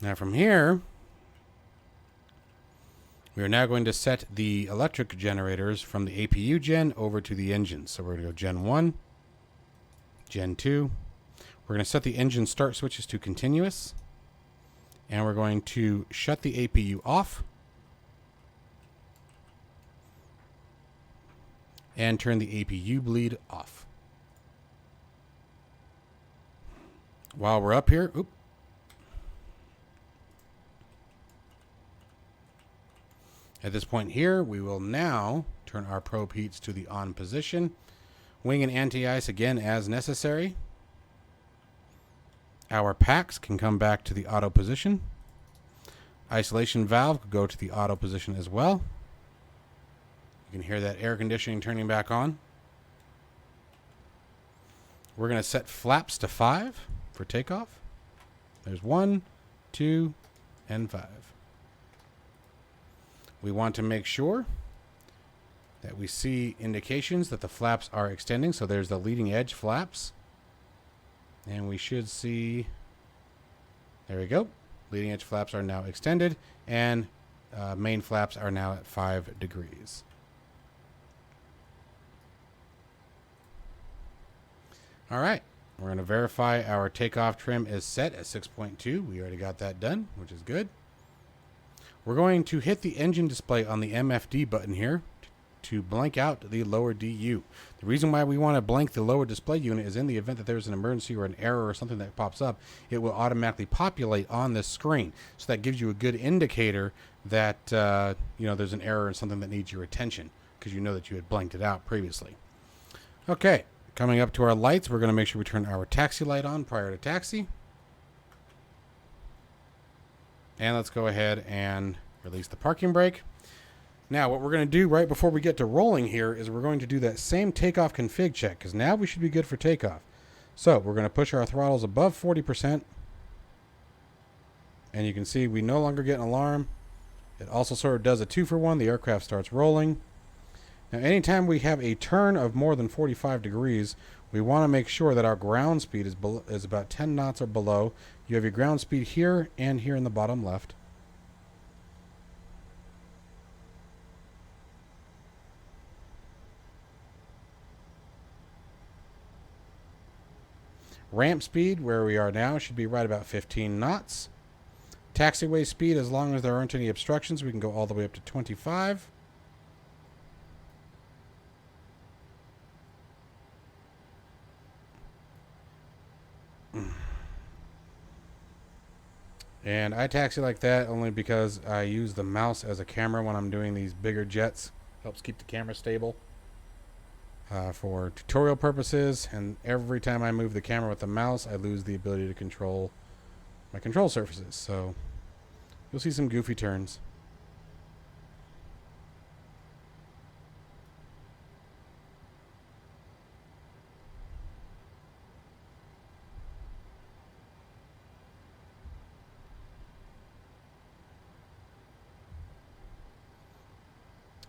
Now from here, we are now going to set the electric generators from the APU gen over to the engines. So we're going to go Gen 1, Gen 2. We're going to set the engine start switches to continuous. And we're going to shut the APU off. And turn the APU bleed off. While we're up here, at this point here, we will now turn our probe heats to the on position. Wing and anti-ice again as necessary. Our packs can come back to the auto position. Isolation valve could go to the auto position as well. You can hear that air conditioning turning back on. We're going to set flaps to 5 for takeoff. There's 1, 2, and 5. We want to make sure that we see indications that the flaps are extending. So there's the leading edge flaps. And we should see, there we go. Leading edge flaps are now extended, and main flaps are now at 5 degrees. All right, we're going to verify our takeoff trim is set at 6.2. We already got that done, which is good. We're going to hit the engine display on the MFD button here to blank out the lower DU. The reason why we want to blank the lower display unit is in the event that there's an emergency or an error or something that pops up, it will automatically populate on this screen. So that gives you a good indicator that there's an error and something that needs your attention, because you know that you had blanked it out previously. Okay. Coming up to our lights, we're going to make sure we turn our taxi light on prior to taxi. And let's go ahead and release the parking brake. Now, what we're going to do right before we get to rolling here is we're going to do that same takeoff config check, because now we should be good for takeoff. So we're going to push our throttles above 40%. And you can see we no longer get an alarm. It also sort of does a 2-for-1. The aircraft starts rolling. Now, anytime we have a turn of more than 45 degrees, we want to make sure that our ground speed is about 10 knots or below. You have your ground speed here and here in the bottom left. Ramp speed, where we are now, should be right about 15 knots. Taxiway speed, as long as there aren't any obstructions, we can go all the way up to 25. And I taxi like that only because I use the mouse as a camera when I'm doing these bigger jets. Helps keep the camera stable for tutorial purposes. And every time I move the camera with the mouse, I lose the ability to control my control surfaces. So you'll see some goofy turns.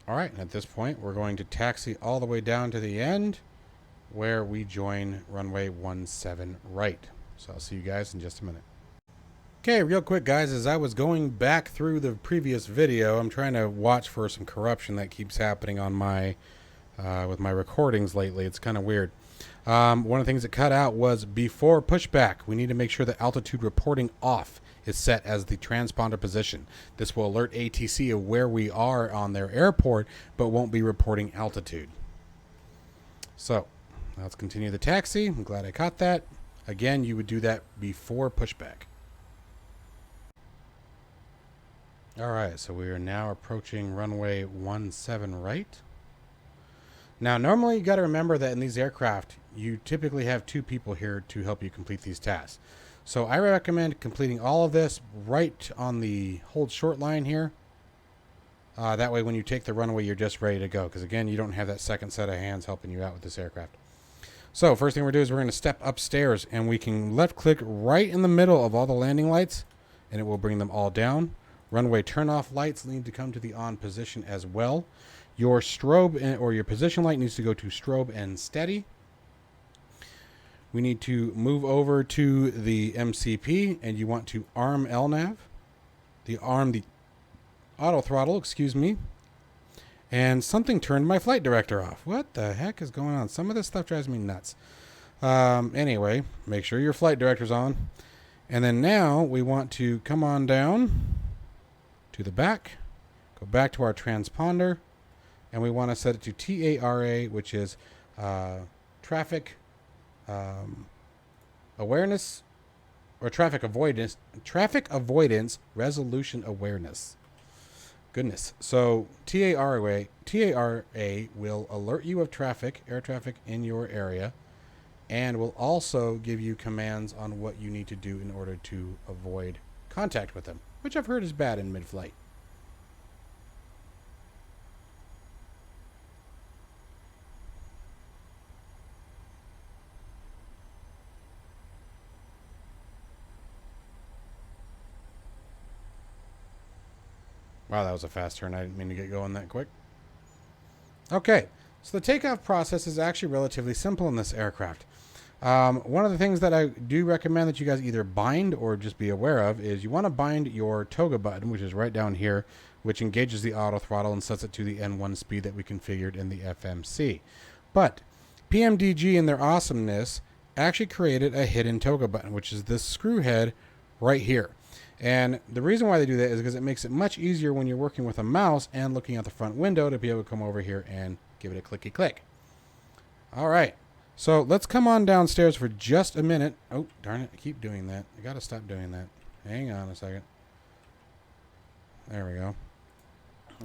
All right, and at this point, we're going to taxi all the way down to the end where we join runway 17 right. So I'll see you guys in just a minute. Okay, real quick, guys, as I was going back through the previous video, I'm trying to watch for some corruption that keeps happening on my with my recordings lately. It's kind of weird. One of the things that cut out was before pushback. We need to make sure that altitude reporting off is set as the transponder position. This will alert ATC of where we are on their airport, but won't be reporting altitude. So let's continue the taxi. I'm glad I caught that. Again, you would do that before pushback. All right, so we are now approaching runway 17 right. Now, normally you got to remember that in these aircraft, you typically have two people here to help you complete these tasks. So I recommend completing all of this right on the hold short line here. That way when you take the runway, you're just ready to go. Because again, you don't have that second set of hands helping you out with this aircraft. So first thing we're going to do is we're going to step upstairs. And we can left click right in the middle of all the landing lights. And it will bring them all down. Runway turn-off lights need to come to the on position as well. Your strobe or your position light needs to go to strobe and steady. We need to move over to the MCP, and you want to arm LNAV. Arm the auto throttle, excuse me. And something turned my flight director off. What the heck is going on? Some of this stuff drives me nuts. Anyway, make sure your flight director's on. And then now we want to come on down to the back, go back to our transponder, and we want to set it to TARA, which is traffic awareness or traffic avoidance resolution awareness. Goodness. So TARA will alert you of air traffic in your area, and will also give you commands on what you need to do in order to avoid contact with them, which I've heard is bad in mid-flight. Wow, that was a fast turn. I didn't mean to get going that quick. Okay, so the takeoff process is actually relatively simple in this aircraft. One of the things that I do recommend that you guys either bind or just be aware of is you want to bind your toga button, which is right down here, which engages the auto throttle and sets it to the N1 speed that we configured in the FMC. But PMDG in their awesomeness actually created a hidden toga button, which is this screw head right here. And the reason why they do that is because it makes it much easier when you're working with a mouse and looking out the front window to be able to come over here and give it a clicky click. All right. So let's come on downstairs for just a minute. Oh, darn it. I keep doing that. I got to stop doing that. Hang on a second. There we go.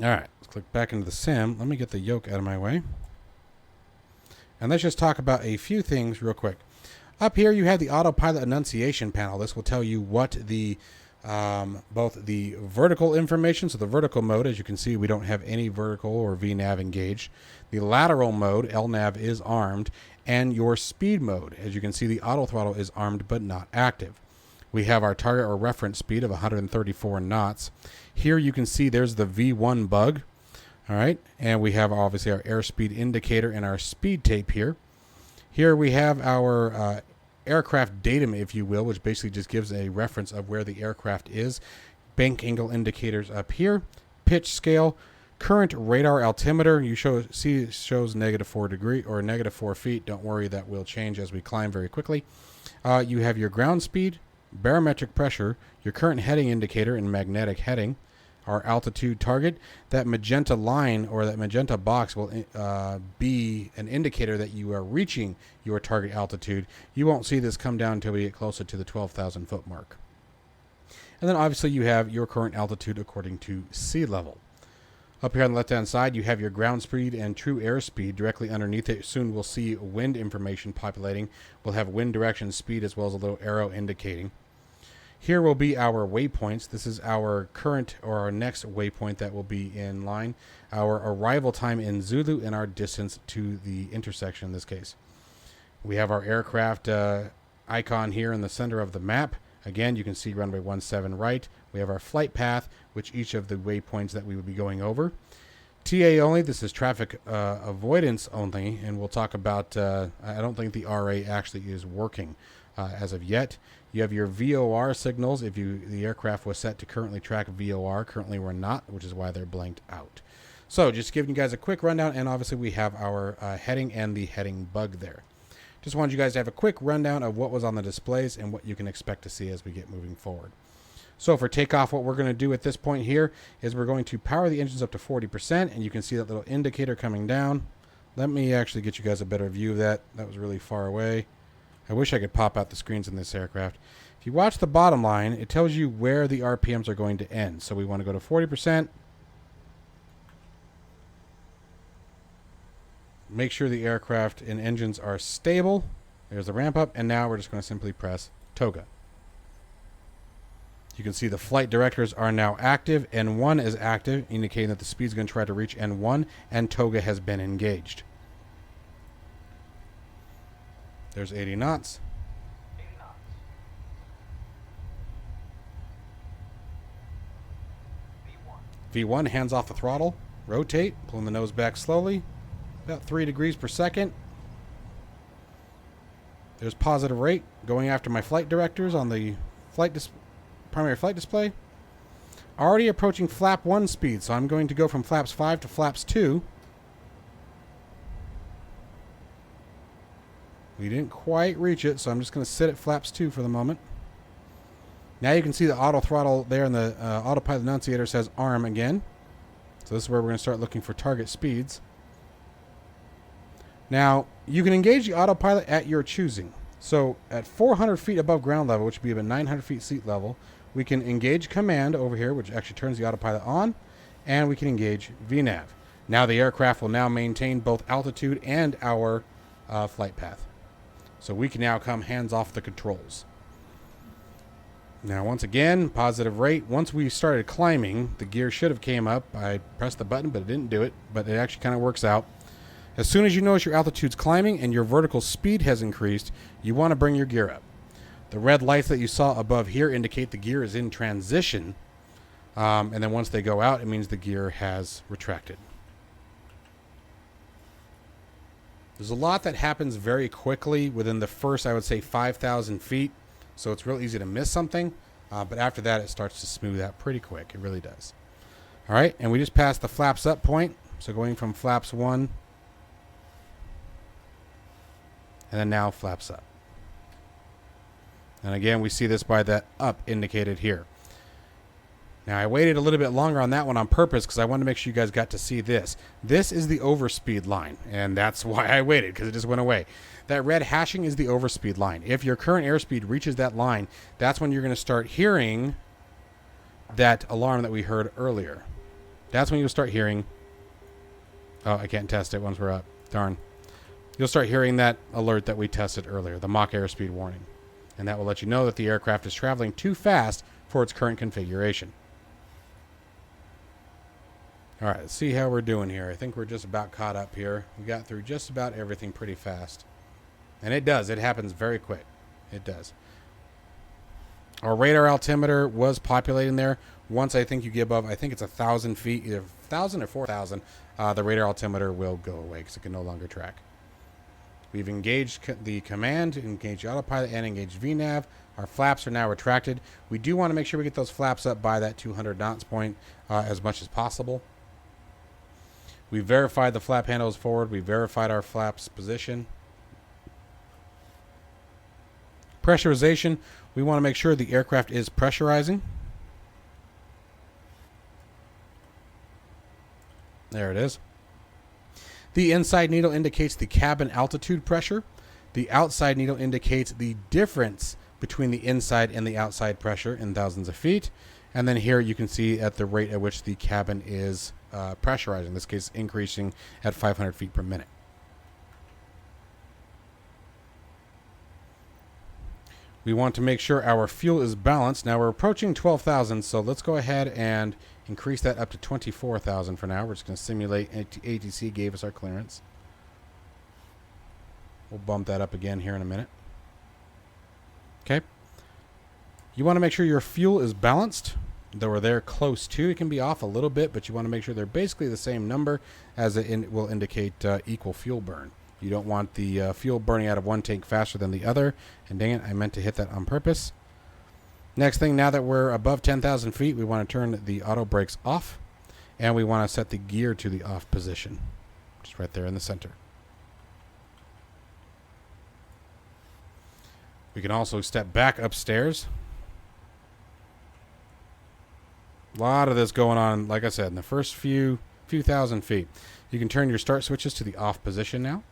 All right. Let's click back into the sim. Let me get the yoke out of my way. And let's just talk about a few things real quick. Up here, you have the autopilot annunciation panel. This will tell you what the both the vertical information, so the vertical mode, as you can see, we don't have any vertical or VNAV engaged. The lateral mode, LNAV, is armed, and your speed mode. As you can see, the auto throttle is armed but not active. We have our target or reference speed of 134 knots. Here you can see there's the V1 bug. All right, and we have obviously our airspeed indicator and our speed tape here. Here we have our aircraft datum, if you will, which basically just gives a reference of where the aircraft is. Bank angle indicators up here. Pitch scale. Current radar altimeter. You see it shows -4 degree or -4 feet. Don't worry, that will change as we climb very quickly. You have your ground speed, barometric pressure, your current heading indicator and magnetic heading, our altitude target. That magenta line or that magenta box will be an indicator that you are reaching your target altitude. You won't see this come down until we get closer to the 12,000 foot mark. And then obviously you have your current altitude according to sea level. Up here on the left-hand side, you have your ground speed and true airspeed. Directly underneath it, soon we'll see wind information populating. We'll have wind direction, speed, as well as a little arrow indicating. Here will be our waypoints. This is our current or our next waypoint that will be in line. Our arrival time in Zulu and our distance to the intersection in this case. We have our aircraft icon here in the center of the map. Again, you can see runway 17 right. We have our flight path, which each of the waypoints that we would be going over. TA only, this is traffic avoidance only, and we'll talk about, I don't think the RA actually is working as of yet. You have your VOR signals if the aircraft was set to currently track VOR. Currently we're not, which is why they're blanked out. So just giving you guys a quick rundown, and obviously we have our heading and the heading bug there. Just wanted you guys to have a quick rundown of what was on the displays and what you can expect to see as we get moving forward. So for takeoff, what we're going to do at this point here is we're going to power the engines up to 40%, and you can see that little indicator coming down. Let me actually get you guys a better view of that. That was really far away. I wish I could pop out the screens in this aircraft. If you watch the bottom line, it tells you where the RPMs are going to end. So we want to go to 40%. Make sure the aircraft and engines are stable. There's the ramp up, and now we're just going to simply press TOGA. You can see the flight directors are now active. N1 is active, indicating that the speed is going to try to reach N1, and TOGA has been engaged. There's 80 knots. 80 knots. V1, hands off the throttle. Rotate, pulling the nose back slowly. About 3 degrees per second. There's positive rate. Going after my flight directors on the primary flight display. Already approaching flap 1 speed, so I'm going to go from flaps 5 to flaps 2. We didn't quite reach it, so I'm just going to sit at flaps 2 for the moment. Now you can see the auto throttle there, and the autopilot annunciator says arm again. So this is where we're going to start looking for target speeds. Now, you can engage the autopilot at your choosing. So at 400 feet above ground level, which would be about 900 feet seat level, we can engage command over here, which actually turns the autopilot on, and we can engage VNAV. Now the aircraft will now maintain both altitude and our flight path. So we can now come hands off the controls. Now once again, positive rate. Once we started climbing, the gear should have came up. I pressed the button, but it didn't do it, but it actually kind of works out. As soon as you notice your altitude's climbing and your vertical speed has increased, you want to bring your gear up. The red lights that you saw above here indicate the gear is in transition. And then once they go out, it means the gear has retracted. There's a lot that happens very quickly within the first, I would say, 5,000 feet. So it's real easy to miss something. But after that, it starts to smooth out pretty quick. It really does. All right, and we just passed the flaps up point. So going from flaps 1, and then now flaps up. And again, we see this by that up indicated here. Now, I waited a little bit longer on that one on purpose because I wanted to make sure you guys got to see this. This is the overspeed line, and that's why I waited, because it just went away. That red hashing is the overspeed line. If your current airspeed reaches that line, that's when you're going to start hearing that alarm that we heard earlier. That's when you'll start hearing... Oh, I can't test it once we're up. Darn. You'll start hearing that alert that we tested earlier, the Mach airspeed warning. And that will let you know that the aircraft is traveling too fast for its current configuration. All right, let's see how we're doing here. I think we're just about caught up here. We got through just about everything pretty fast. And it does. It happens very quick. It does. Our radar altimeter was populating there. Once I think you get above, I think it's 1,000 feet, either 1,000 or 4,000, the radar altimeter will go away because it can no longer track. We've engaged the command, engaged the autopilot, and engaged VNAV. Our flaps are now retracted. We do want to make sure we get those flaps up by that 200 knots point as much as possible. We verified the flap handles forward. We verified our flaps position. Pressurization. We want to make sure the aircraft is pressurizing. There it is. The inside needle indicates the cabin altitude pressure. The outside needle indicates the difference between the inside and the outside pressure in thousands of feet. And then here you can see at the rate at which the cabin is pressurizing, in this case increasing at 500 feet per minute. We want to make sure our fuel is balanced. Now we're approaching 12,000, so let's go ahead and increase that up to 24,000 for now. We're just going to simulate ATC gave us our clearance. We'll bump that up again here in a minute. Okay. You want to make sure your fuel is balanced, though they're close to. It can be off a little bit, but you want to make sure they're basically the same number, as it will indicate equal fuel burn. You don't want the fuel burning out of one tank faster than the other. And dang it, I meant to hit that on purpose. Next thing, now that we're above 10,000 feet, we want to turn the auto brakes off. And we want to set the gear to the off position. Just right there in the center. We can also step back upstairs. A lot of this going on, like I said, in the first few thousand feet. You can turn your start switches to the off position now.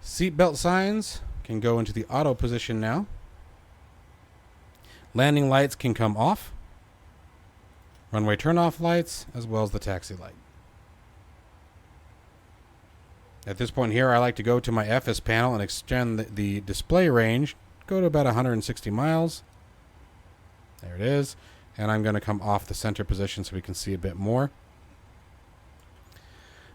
Seatbelt signs can go into the auto position now. Landing lights can come off. Runway turn-off lights, as well as the taxi light. At this point here, I like to go to my FS panel and extend the display range. Go to about 160 miles. There it is. And I'm going to come off the center position so we can see a bit more.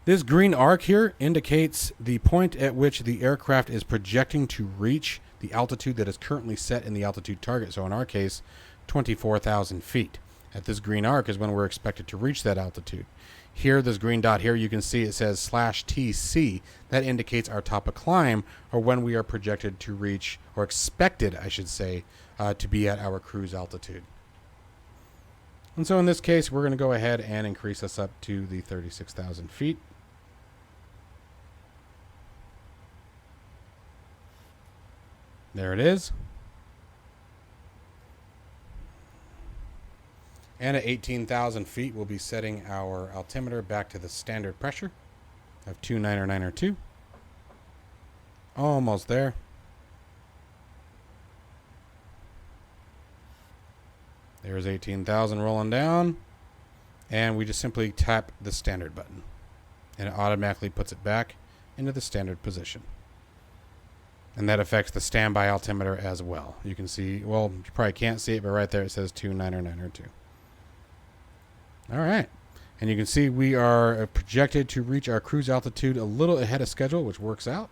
This green arc here indicates the point at which the aircraft is projecting to reach the altitude that is currently set in the altitude target. So in our case, 24,000 feet. At this green arc is when we're expected to reach that altitude. Here, this green dot here, you can see it says /TC. That indicates our top of climb, or when we are projected to reach, or expected, I should say, to be at our cruise altitude. And so in this case, we're going to go ahead and increase us up to the 36,000 feet. There it is. And at 18,000 feet, we'll be setting our altimeter back to the standard pressure of 29902. Almost there. There's 18,000 rolling down. And we just simply tap the standard button. And it automatically puts it back into the standard position. And that affects the standby altimeter as well. You can see, well, you probably can't see it, but right there it says 29902. All right. And you can see we are projected to reach our cruise altitude a little ahead of schedule, which works out.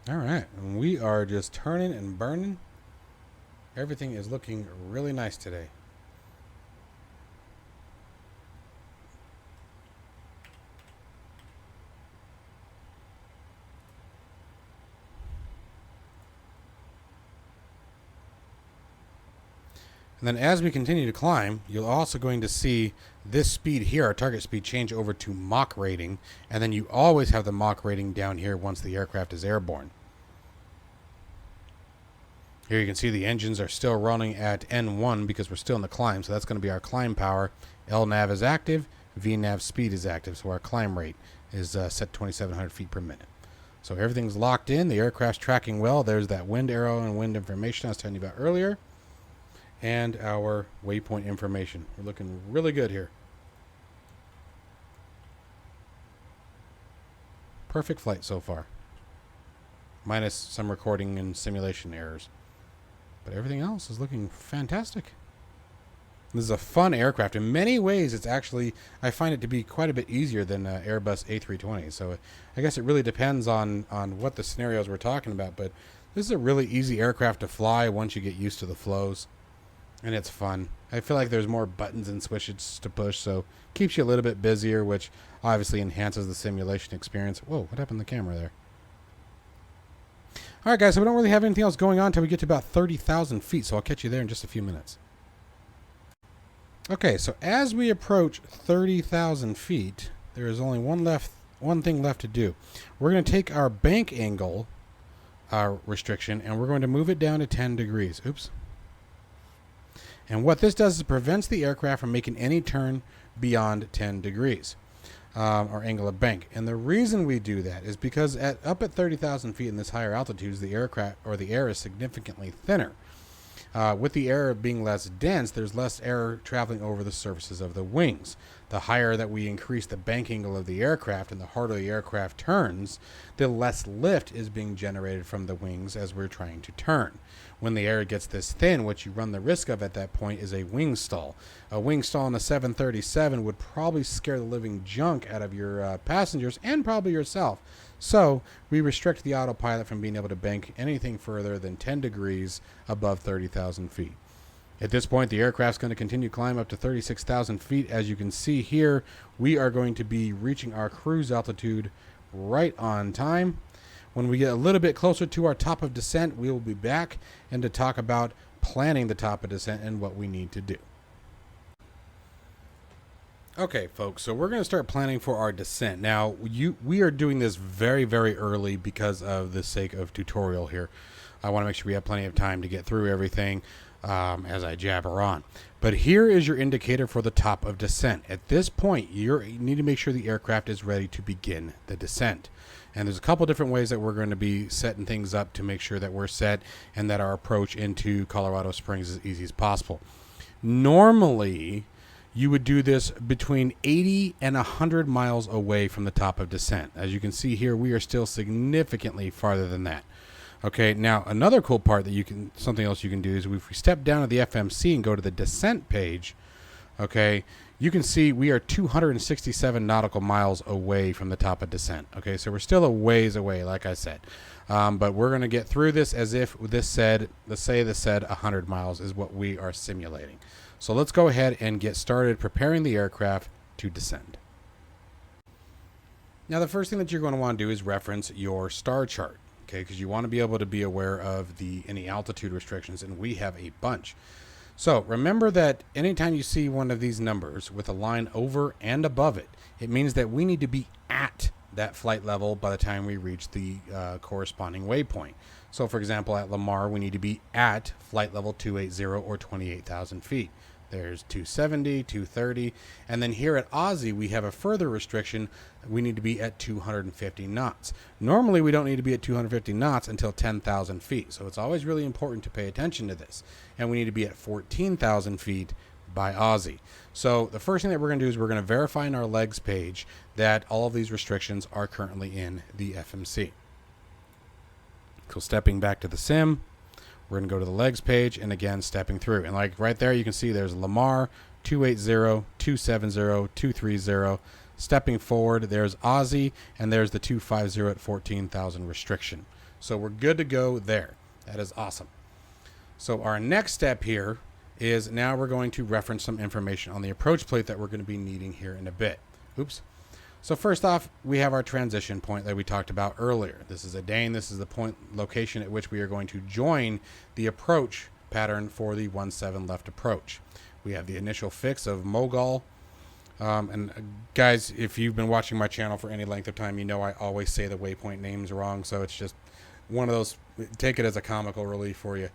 All right. And we are just turning and burning. Everything is looking really nice today. And then as we continue to climb, you're also going to see this speed here, our target speed, change over to Mach rating. And then you always have the Mach rating down here once the aircraft is airborne. Here you can see the engines are still running at N1 because we're still in the climb. So that's going to be our climb power. LNAV is active. VNAV speed is active. So our climb rate is set 2,700 feet per minute. So everything's locked in. The aircraft's tracking well. There's that wind arrow and wind information I was telling you about earlier. And our waypoint information. We're looking really good here. Perfect flight so far. Minus some recording and simulation errors. But everything else is looking fantastic. This is a fun aircraft. In many ways, it's actually, I find it to be quite a bit easier than Airbus A320. So I guess it really depends on what the scenarios we're talking about. But this is a really easy aircraft to fly once you get used to the flows. And it's fun. I feel like there's more buttons and switches to push, so keeps you a little bit busier, which obviously enhances the simulation experience. Whoa, what happened to the camera there? All right, guys, so we don't really have anything else going on until we get to about 30,000 feet, so I'll catch you there in just a few minutes. Okay, so as we approach 30,000 feet, there is only one one thing left to do. We're going to take our bank angle restriction and we're going to move it down to 10 degrees. Oops. And what this does is prevents the aircraft from making any turn beyond 10 degrees. Or angle of bank. And the reason we do that is because up at 30,000 feet in this higher altitudes, the aircraft or the air is significantly thinner. With the air being less dense, there's less air traveling over the surfaces of the wings. The higher that we increase the bank angle of the aircraft and the harder the aircraft turns, the less lift is being generated from the wings as we're trying to turn. When the air gets this thin, what you run the risk of at that point is a wing stall. A wing stall on a 737 would probably scare the living junk out of your passengers and probably yourself. So we restrict the autopilot from being able to bank anything further than 10 degrees above 30,000 feet. At this point, the aircraft's going to continue to climb up to 36,000 feet. As you can see here, we are going to be reaching our cruise altitude right on time. When we get a little bit closer to our top of descent, we will be back and to talk about planning the top of descent and what we need to do. Okay, folks, so we're going to start planning for our descent. Now, we are doing this very, very early because of the sake of tutorial here. I want to make sure we have plenty of time to get through everything as I jabber on. But here is your indicator for the top of descent. At this point, you need to make sure the aircraft is ready to begin the descent. And there's a couple different ways that we're going to be setting things up to make sure that we're set and that our approach into Colorado Springs is as easy as possible. Normally, you would do this between 80 and 100 miles away from the top of descent. As you can see here, we are still significantly farther than that. Okay, now another cool part that something else you can do is if we step down to the FMC and go to the descent page, okay, you can see we are 267 nautical miles away from the top of descent. Okay, so we're still a ways away, like I said. But we're going to get through this as if this said, let's say this said 100 miles is what we are simulating. So let's go ahead and get started preparing the aircraft to descend. Now, the first thing that you're going to want to do is reference your star chart, okay, because you want to be able to be aware of any altitude restrictions, and we have a bunch. So remember that anytime you see one of these numbers with a line over and above it, it means that we need to be at that flight level by the time we reach the corresponding waypoint. So for example, at Lamar, we need to be at flight level 280 or 28,000 feet. There's 270, 230. And then here at Aussie, we have a further restriction. We need to be at 250 knots. Normally, we don't need to be at 250 knots until 10,000 feet. So it's always really important to pay attention to this. And we need to be at 14,000 feet by Aussie. So the first thing that we're going to do is we're going to verify in our legs page that all of these restrictions are currently in the FMC. So stepping back to the sim, we're going to go to the legs page and again stepping through. And like right there, you can see there's Lamar, 280, 270, 230. Stepping forward, there's Aussie, and there's the 250 at 14,000 restriction. So we're good to go there. That is awesome. So our next step here is now we're going to reference some information on the approach plate that we're going to be needing here in a bit. Oops. So first off, we have our transition point that we talked about earlier. This is a Dane. This is the point location at which we are going to join the approach pattern for the 17 left approach. We have the initial fix of Mogul. And guys, if you've been watching my channel for any length of time, you know I always say the waypoint names wrong. So it's just one of those, take it as a comical relief for you.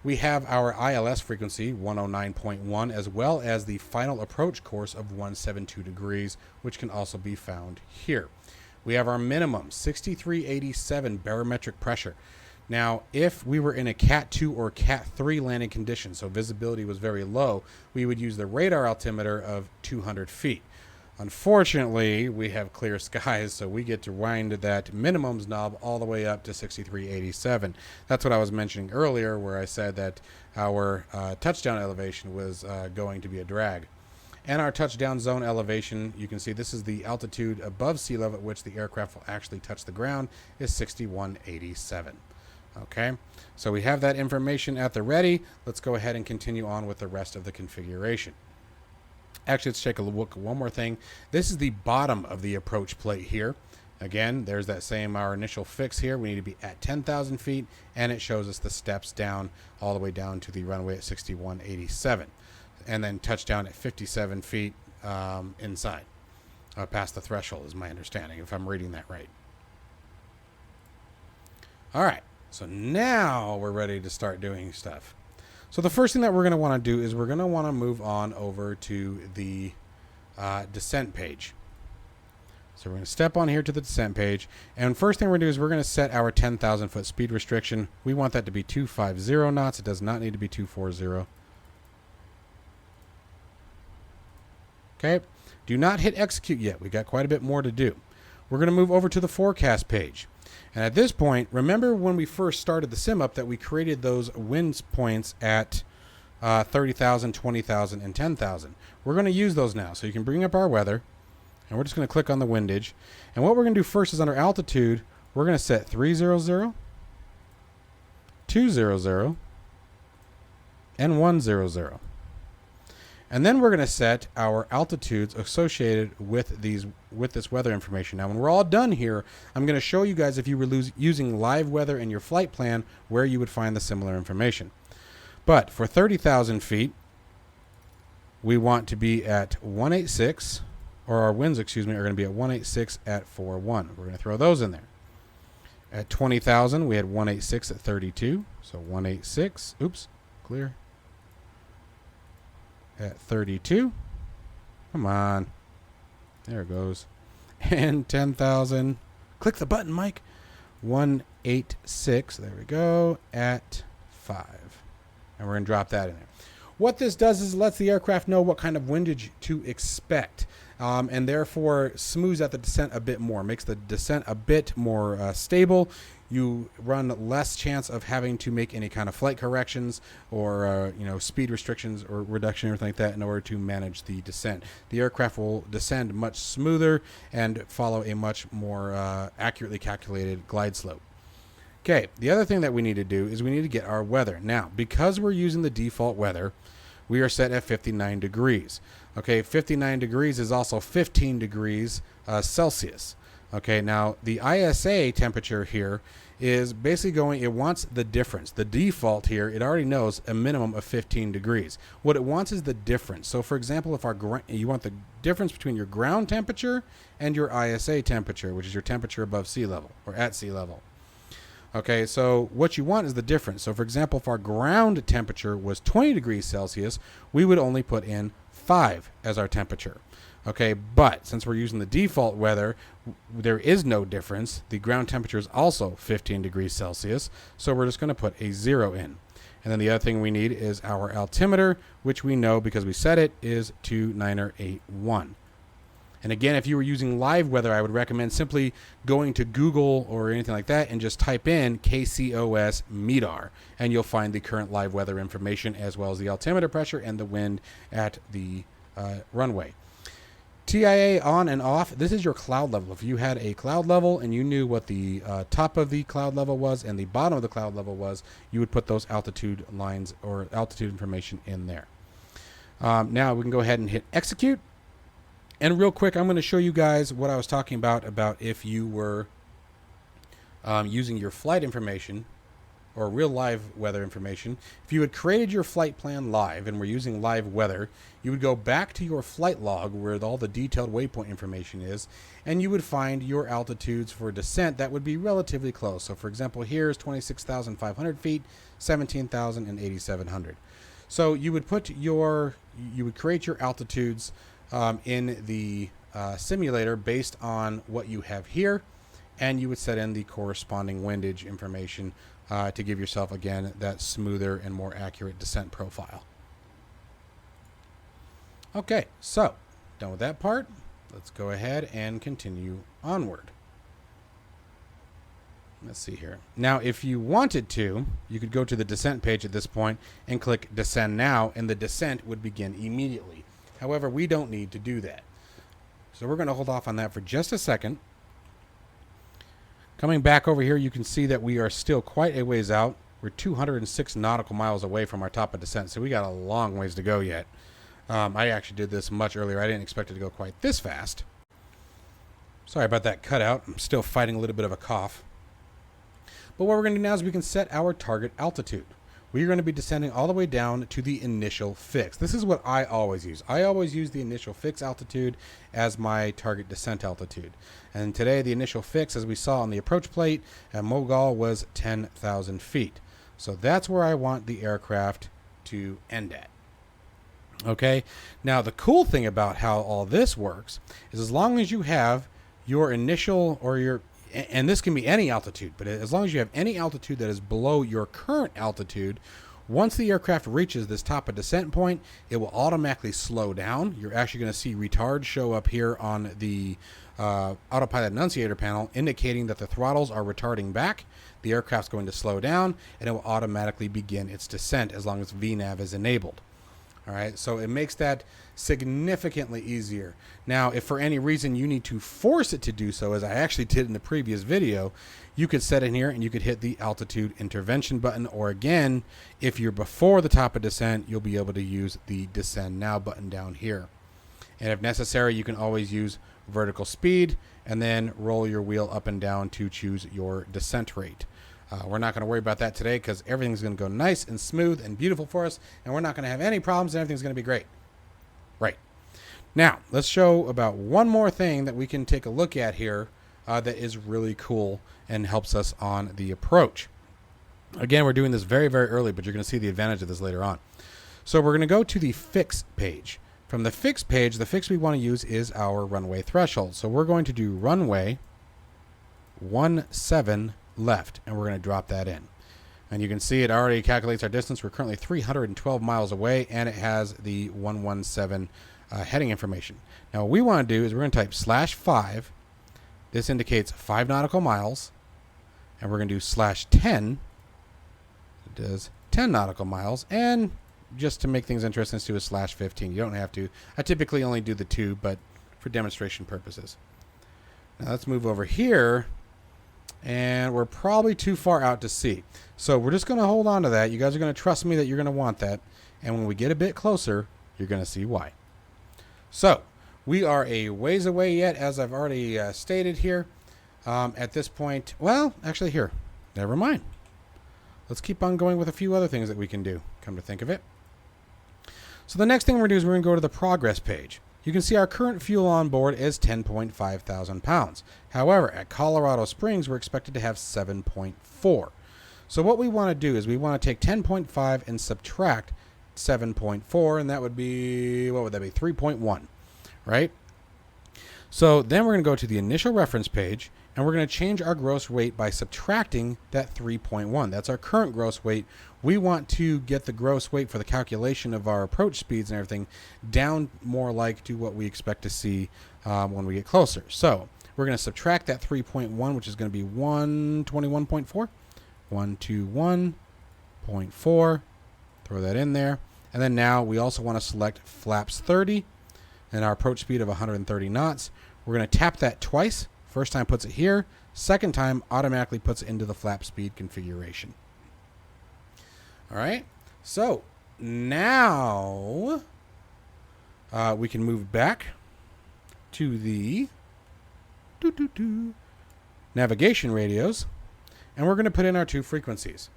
We have our ILS frequency, 109.1, as well as the final approach course of 172 degrees, which can also be found here. We have our minimum, 6387 barometric pressure. Now, if we were in a Cat 2 or Cat 3 landing condition, so visibility was very low, we would use the radar altimeter of 200 feet. Unfortunately, we have clear skies, so we get to wind that minimums knob all the way up to 6387. That's what I was mentioning earlier, where I said that our touchdown elevation was going to be a drag. And our touchdown zone elevation, you can see this is the altitude above sea level at which the aircraft will actually touch the ground, is 6187. Okay, so we have that information at the ready. Let's go ahead and continue on with the rest of the configuration. Actually, let's take a look at one more thing. This is the bottom of the approach plate here. Again, there's that same our initial fix here. We need to be at 10,000 feet, and it shows us the steps down all the way down to the runway at 6187, and then touchdown at 57 feet inside. past the threshold, is my understanding, if I'm reading that right. All right, so now we're ready to start doing stuff. So the first thing that we're going to want to do is we're going to want to move on over to the descent page. So we're going to step on here to the descent page, and first thing we're going to do is we're going to set our 10,000 foot speed restriction. We want that to be 250 knots. It does not need to be 240. Okay, do not hit execute yet. We got quite a bit more to do. We're going to move over to the forecast page. And at this point, remember when we first started the sim up that we created those wind points at 30,000, 20,000, and 10,000. We're going to use those now. So you can bring up our weather, and we're just going to click on the windage. And what we're going to do first is under altitude, we're going to set 300, 200, and 100. And then we're going to set our altitudes associated with this weather information. Now, when we're all done here, I'm going to show you guys, if you were using live weather in your flight plan, where you would find the similar information. But for 30,000 feet, we want to be at 186, or our winds, excuse me, are going to be at 186 at 41. We're going to throw those in there. At 20,000, we had 186 at 32. So 186, oops, clear. At 32. Come on. There it goes. And 10,000. Click the button, Mike. 186. There we go. At 5. And we're going to drop that in there. What this does is it lets the aircraft know what kind of windage to expect. And therefore smooths out the descent a bit more. Makes the descent a bit more stable. You run less chance of having to make any kind of flight corrections or speed restrictions or reduction or anything like that in order to manage the descent. The aircraft will descend much smoother and follow a much more accurately calculated glide slope. Okay, the other thing that we need to do is we need to get our weather. Now, because we're using the default weather, we are set at 59 degrees. Okay, 59 degrees is also 15 degrees Celsius. Okay, now the ISA temperature here is basically it wants the difference. The default here, it already knows a minimum of 15 degrees. What it wants is the difference. So for example, if you want the difference between your ground temperature and your ISA temperature, which is your temperature above sea level or at sea level. Okay, so what you want is the difference. So for example, if our ground temperature was 20 degrees Celsius, we would only put in 5 as our temperature. Okay, but since we're using the default weather, there is no difference. The ground temperature is also 15 degrees Celsius, so we're just going to put a 0 in. And then the other thing we need is our altimeter, which we know because we set it is 2981. And again, if you were using live weather, I would recommend simply going to Google or anything like that and just type in KCOS MEDAR, and you'll find the current live weather information as well as the altimeter pressure and the wind at the runway. TIA on and off, this is your cloud level. If you had a cloud level and you knew what the top of the cloud level was and the bottom of the cloud level was, you would put those altitude lines or altitude information in there. Now we can go ahead and hit execute. And real quick, I'm going to show you guys what I was talking about if you were using your flight information or real live weather information. If you had created your flight plan live and were using live weather, you would go back to your flight log where all the detailed waypoint information is, and you would find your altitudes for descent that would be relatively close. So for example, here is 26,500 feet, 17,000, and 8,700. So you would create your altitudes in the simulator based on what you have here, and you would set in the corresponding windage information to give yourself, again, that smoother and more accurate descent profile. Okay, so done with that part. Let's go ahead and continue onward. Let's see here. Now, if you wanted to, you could go to the descent page at this point and click Descend Now, and the descent would begin immediately. However, we don't need to do that. So we're going to hold off on that for just a second. Coming back over here, you can see that we are still quite a ways out. We're 206 nautical miles away from our top of descent, so we got a long ways to go yet. I actually did this much earlier. I didn't expect it to go quite this fast. Sorry about that cutout. I'm still fighting a little bit of a cough. But what we're going to do now is we can set our target altitude. we're going to be descending all the way down to the initial fix. This is what I always use. I always use the initial fix altitude as my target descent altitude. And today the initial fix, as we saw on the approach plate at Mogal, was 10,000 feet. So that's where I want the aircraft to end at. Okay, now the cool thing about how all this works is as long as you have your initial or your, and this can be any altitude, but as long as you have any altitude that is below your current altitude, once the aircraft reaches this top of descent point, it will automatically slow down. You're actually going to see retard show up here on the autopilot annunciator panel, indicating that the throttles are retarding back. The aircraft's going to slow down, and it will automatically begin its descent as long as VNAV is enabled. All right, so it makes that significantly easier. Now, if for any reason you need to force it to do so, as I actually did in the previous video, you could set in here and you could hit the altitude intervention button, or again, if you're before the top of descent, you'll be able to use the descend now button down here. And if necessary, you can always use vertical speed and then roll your wheel up and down to choose your descent rate. We're not going to worry about that today because everything's going to go nice and smooth and beautiful for us, and we're not going to have any problems, and everything's going to be great. Right. Now, let's show about one more thing that we can take a look at here that is really cool and helps us on the approach. Again, we're doing this very, very early, but you're going to see the advantage of this later on. So we're going to go to the fix page. From the fix page, the fix we want to use is our runway threshold. So we're going to do runway 17 left, and we're going to drop that in. And you can see it already calculates our distance. We're currently 312 miles away, and it has the 117 heading information. Now what we want to do is we're going to type /5. This indicates 5 nautical miles, and we're going to do /10. It does 10 nautical miles, and just to make things interesting, let's do a /15. You don't have to. I typically only do the 2, but for demonstration purposes. Now let's move over here. And we're probably too far out to see. So we're just going to hold on to that. You guys are going to trust me that you're going to want that. And when we get a bit closer, you're going to see why. So we are a ways away yet, as I've already stated here. At this point, well, actually here, never mind. Let's keep on going with a few other things that we can do, come to think of it. So the next thing we're going to do is we're going to go to the progress page. You can see our current fuel on board is 10.5 thousand pounds. However, at Colorado Springs, we're expected to have 7.4. So what we want to do is we want to take 10.5 and subtract 7.4, and that would be, what would that be? 3.1, right? So then we're going to go to the initial reference page, and we're going to change our gross weight by subtracting that 3.1. That's our current gross weight. We want to get the gross weight for the calculation of our approach speeds and everything down more like to what we expect to see when we get closer. So we're going to subtract that 3.1, which is going to be 121.4. 121.4. Throw that in there. And then now we also want to select flaps 30 and our approach speed of 130 knots. We're going to tap that twice. First time puts it here. Second time automatically puts it into the flap speed configuration. All right. So now we can move back to the navigation radios, and we're going to put in our 2 frequencies.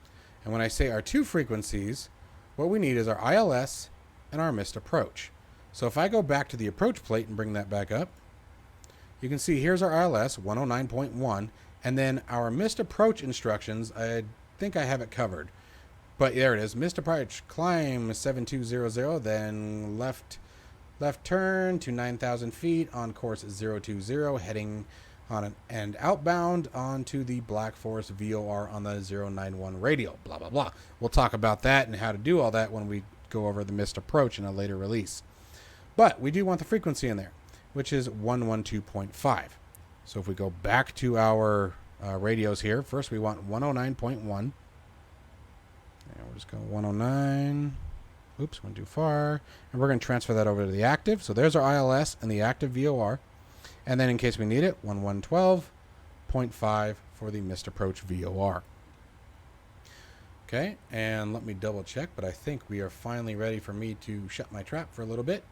And when I say our 2 frequencies, what we need is our ILS and our missed approach. So if I go back to the approach plate and bring that back up, you can see here's our ILS 109.1, and then our missed approach instructions. I think I have it covered, but there it is. Missed approach, climb 7200, then left turn to 9,000 feet on course 020, heading on and outbound onto the Black Forest VOR on the 091 radial, blah, blah, blah. We'll talk about that and how to do all that when we go over the missed approach in a later release. But we do want the frequency in there, which is 112.5. So if we go back to our radios here, first we want 109.1. And we're just going 109. Oops, went too far. And we're going to transfer that over to the active. So there's our ILS and the active VOR. And then in case we need it, 1112.5 for the missed approach VOR. Okay, and let me double check, but I think we are finally ready for me to shut my trap for a little bit.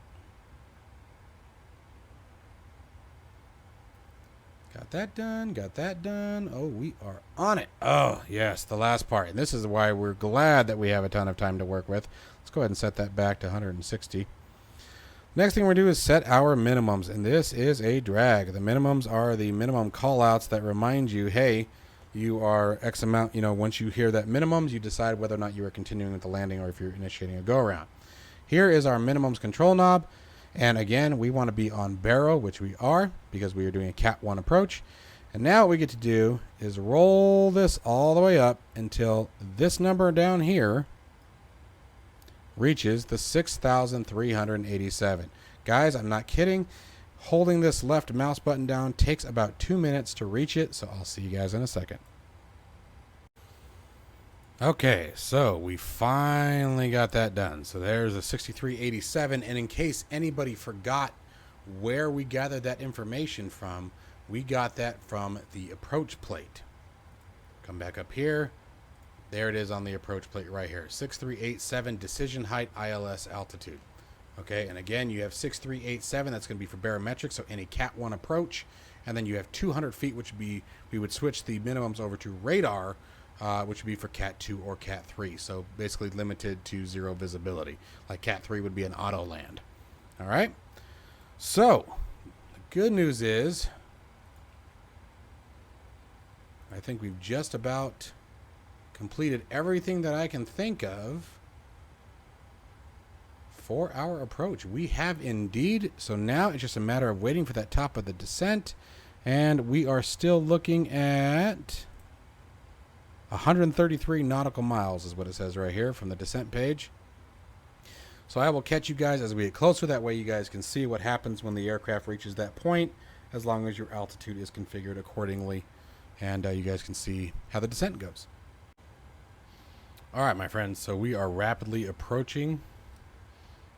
Got Got that done. Got that done. Oh, we are on it. Oh, yes, the last part. And this is why we're glad that we have a ton of time to work with. Let's go ahead and set that back to 160. Next thing we're going to do is set our minimums. And this is a drag. The minimums are the minimum callouts that remind you, hey, you are X amount. You know, once you hear that minimums, you decide whether or not you are continuing with the landing or if you're initiating a go-around. Here is our minimums control knob. And again, we want to be on barrel, which we are because we are doing a Cat 1 approach. And now what we get to do is roll this all the way up until this number down here reaches the 6,387. Guys, I'm not kidding. Holding this left mouse button down takes about 2 minutes to reach it. So I'll see you guys in a second. Okay, so we finally got that done. So there's a 6387, and in case anybody forgot where we gathered that information from, we got that from the approach plate. Come back up here. There it is on the approach plate right here. 6387 decision height ILS altitude. Okay, and again, you have 6387. That's going to be for barometric, so any Cat 1 approach. And then you have 200 feet, which would be, we would switch the minimums over to radar, which would be for Cat 2 or Cat 3. So basically limited to 0 visibility. Like Cat 3 would be an auto land. All right. So the good news is I think we've just about completed everything that I can think of for our approach. We have indeed. So now it's just a matter of waiting for that top of the descent. And we are still looking at 133 nautical miles is what it says right here from the descent page. So I will catch you guys as we get closer. That way you guys can see what happens when the aircraft reaches that point, as long as your altitude is configured accordingly. And you guys can see how the descent goes. All right, my friends. So we are rapidly approaching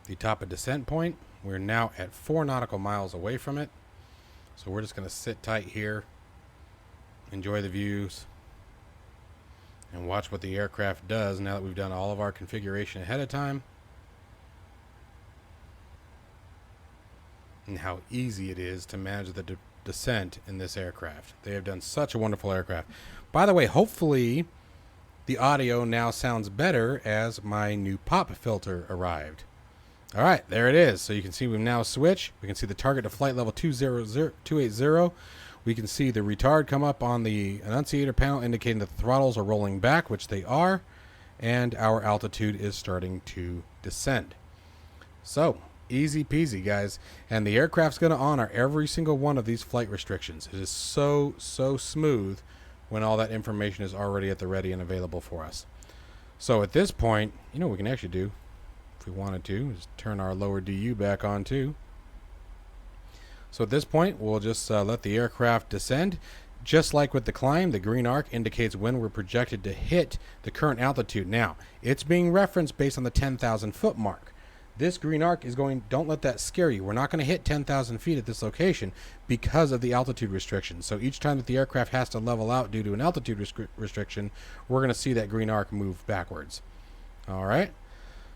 the top of descent point. We're now at 4 nautical miles away from it. So we're just going to sit tight here, enjoy the views, and watch what the aircraft does now that we've done all of our configuration ahead of time. And how easy it is to manage the descent in this aircraft. They have done such a wonderful aircraft. By the way, hopefully the audio now sounds better as my new pop filter arrived. All right, there it is. So you can see we've now switched. We can see the target to flight level 280. We can see the retard come up on the annunciator panel indicating that the throttles are rolling back, which they are, and our altitude is starting to descend. So easy peasy, guys. And the aircraft's going to honor every single one of these flight restrictions. It is so smooth when all that information is already at the ready and available for us. So at this point, you know what we can actually do, if we wanted to, is turn our lower DU back on too. So at this point, we'll just let the aircraft descend. Just like with the climb, the green arc indicates when we're projected to hit the current altitude. Now, it's being referenced based on the 10,000 foot mark. This green arc is going, don't let that scare you. We're not going to hit 10,000 feet at this location because of the altitude restriction. So each time that the aircraft has to level out due to an altitude restriction, we're going to see that green arc move backwards. All right.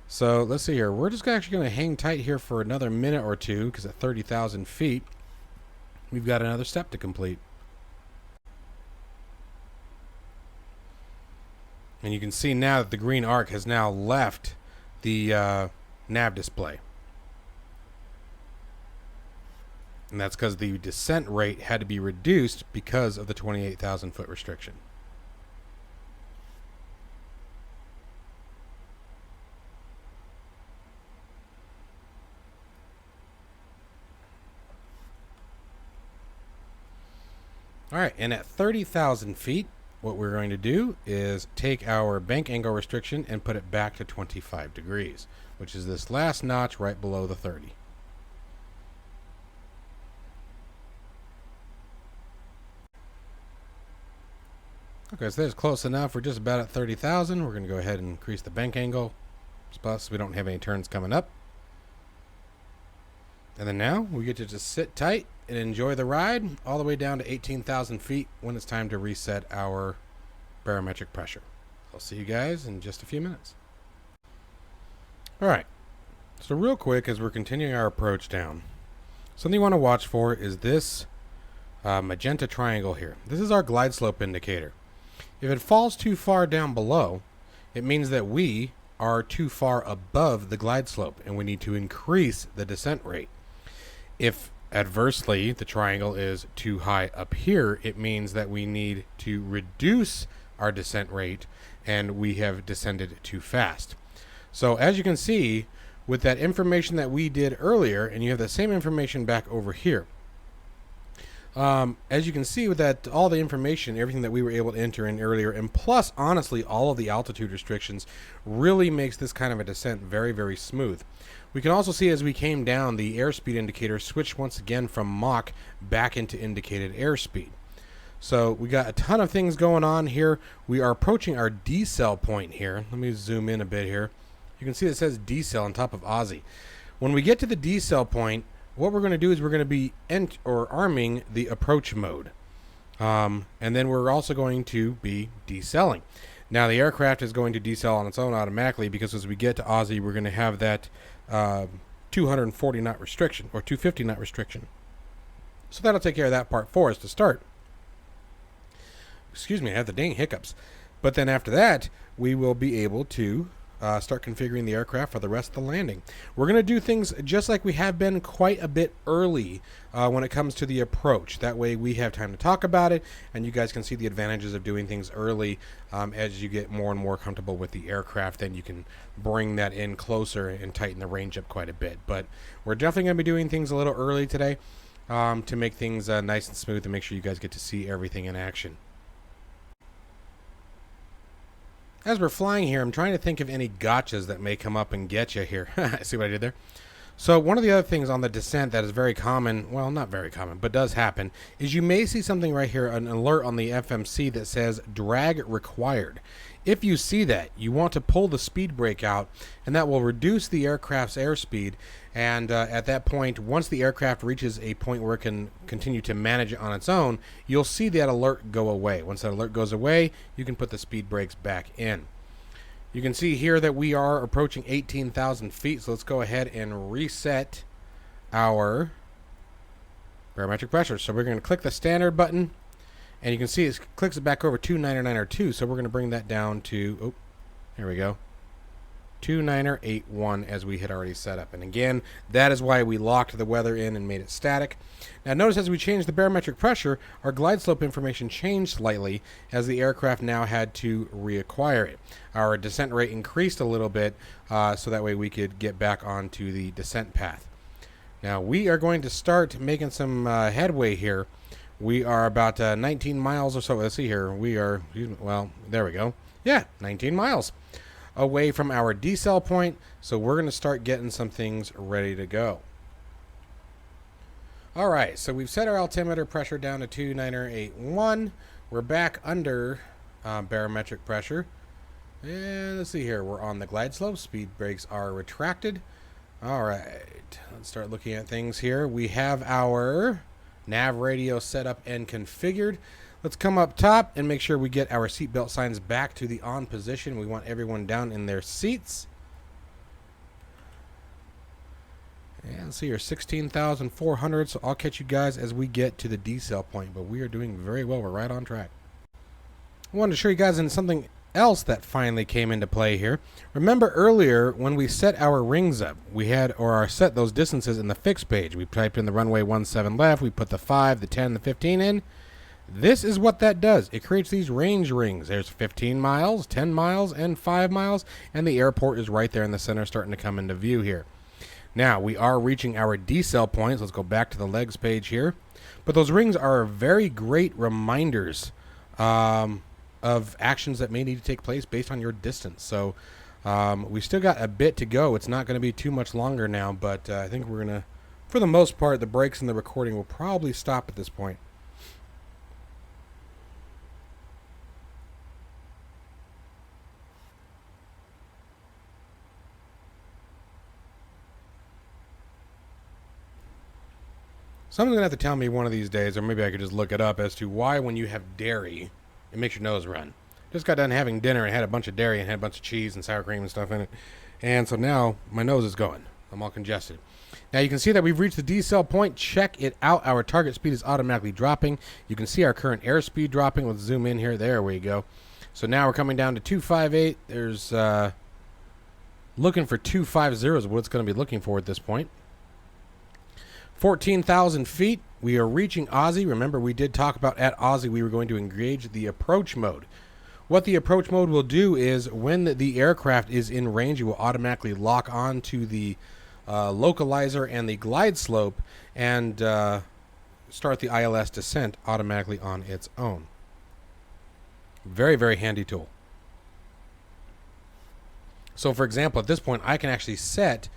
So let's see here. We're just actually going to hang tight here for another minute or two because at 30,000 feet, we've got another step to complete. And you can see now that the green arc has now left the nav display. And that's because the descent rate had to be reduced because of the 28,000 foot restriction. All right, and at 30,000 feet, what we're going to do is take our bank angle restriction and put it back to 25 degrees, which is this last notch right below the 30. Okay, so that's close enough. We're just about at 30,000. We're going to go ahead and increase the bank angle. Plus, we don't have any turns coming up. And then now we get to just sit tight and enjoy the ride all the way down to 18,000 feet when it's time to reset our barometric pressure. I'll see you guys in just a few minutes. All right. So real quick, as we're continuing our approach down, something you want to watch for is this magenta triangle here. This is our glide slope indicator. If it falls too far down below, it means that we are too far above the glide slope and we need to increase the descent rate. If adversely the triangle is too high up here, it means that we need to reduce our descent rate and we have descended too fast. So as you can see, with that information that we did earlier, and you have the same information back over here, as you can see with that, all the information, everything that we were able to enter in earlier, and plus honestly all of the altitude restrictions, really makes this kind of a descent very, very smooth. We can also see as we came down, the airspeed indicator switched once again from Mach back into indicated airspeed. So we got a ton of things going on here. We are approaching our decel point here. Let me zoom in a bit here. You can see it says decel on top of Aussie. When we get to the decel point, what we're going to do is we're going to be arming the approach mode. And then we're also going to be decelling. Now the aircraft is going to decel on its own automatically because as we get to Aussie, we're going to have that 240 knot restriction or 250 knot restriction. So that'll take care of that part for us to start. Excuse me, I have the dang hiccups. But then after that, we will be able to start configuring the aircraft for the rest of the landing. We're going to do things just like we have been quite a bit early when it comes to the approach. That way we have time to talk about it and you guys can see the advantages of doing things early. As you get more and more comfortable with the aircraft, then you can bring that in closer and tighten the range up quite a bit. But we're definitely going to be doing things a little early today to make things nice and smooth and make sure you guys get to see everything in action. As we're flying here, I'm trying to think of any gotchas that may come up and get you here. See what I did there? So one of the other things on the descent that is very common, well, not very common, but does happen, is you may see something right here, an alert on the FMC that says drag required. If you see that, you want to pull the speed brake out, and that will reduce the aircraft's airspeed. And at that point, once the aircraft reaches a point where it can continue to manage it on its own, you'll see that alert go away. Once that alert goes away, you can put the speed brakes back in. You can see here that we are approaching 18,000 feet, so let's go ahead and reset our barometric pressure. So we're going to click the standard button, and you can see it clicks it back over 29902, so we're going to bring that down to, oh, there we go, 29081 as we had already set up. And again, that is why we locked the weather in and made it static. Now notice as we changed the barometric pressure, our glide slope information changed slightly as the aircraft now had to reacquire it. Our descent rate increased a little bit so that way we could get back onto the descent path. Now we are going to start making some headway here. We are about 19 miles or so. Let's see here. We are, well, there we go. Yeah, 19 miles away from our decel point. So we're going to start getting some things ready to go. All right, so we've set our altimeter pressure down to 29081. We're back under barometric pressure. And let's see here. We're on the glide slope. Speed brakes are retracted. All right, let's start looking at things here. We have our nav radio set up and configured. Let's come up top and make sure we get our seatbelt signs back to the on position. We want everyone down in their seats. And let's see here, 16,400. So I'll catch you guys as we get to the decel point, but we are doing very well. We're right on track. I wanted to show you guys in something else that finally came into play here. Remember earlier when we set our rings up, we had, or set those distances in the fixed page. We typed in the runway 17 left, we put the 5, the 10, the 15 in. This is what that does. It creates these range rings. There's 15 miles, 10 miles, and 5 miles, and the airport is right there in the center starting to come into view here. Now, we are reaching our decel points. Let's go back to the legs page here. But those rings are very great reminders of actions that may need to take place based on your distance. So we still got a bit to go. It's not going to be too much longer now, but I think we're going to, for the most part, the brakes and the recording will probably stop at this point. Someone's going to have to tell me one of these days, or maybe I could just look it up, as to why when you have dairy, it makes your nose run. Just got done having dinner and had a bunch of dairy and had a bunch of cheese and sour cream and stuff in it. And so now my nose is going. I'm all congested. Now you can see that we've reached the decel point. Check it out. Our target speed is automatically dropping. You can see our current airspeed dropping. Let's zoom in here. There we go. So now we're coming down to 258. There's looking for 250 is what it's going to be looking for at this point. 14,000 feet. We are reaching Aussie. Remember, we did talk about at Aussie we were going to engage the approach mode. What the approach mode will do is when the aircraft is in range, it will automatically lock on to the localizer and the glide slope and start the ILS descent automatically on its own. Very, very handy tool. So for example, at this point, I can actually set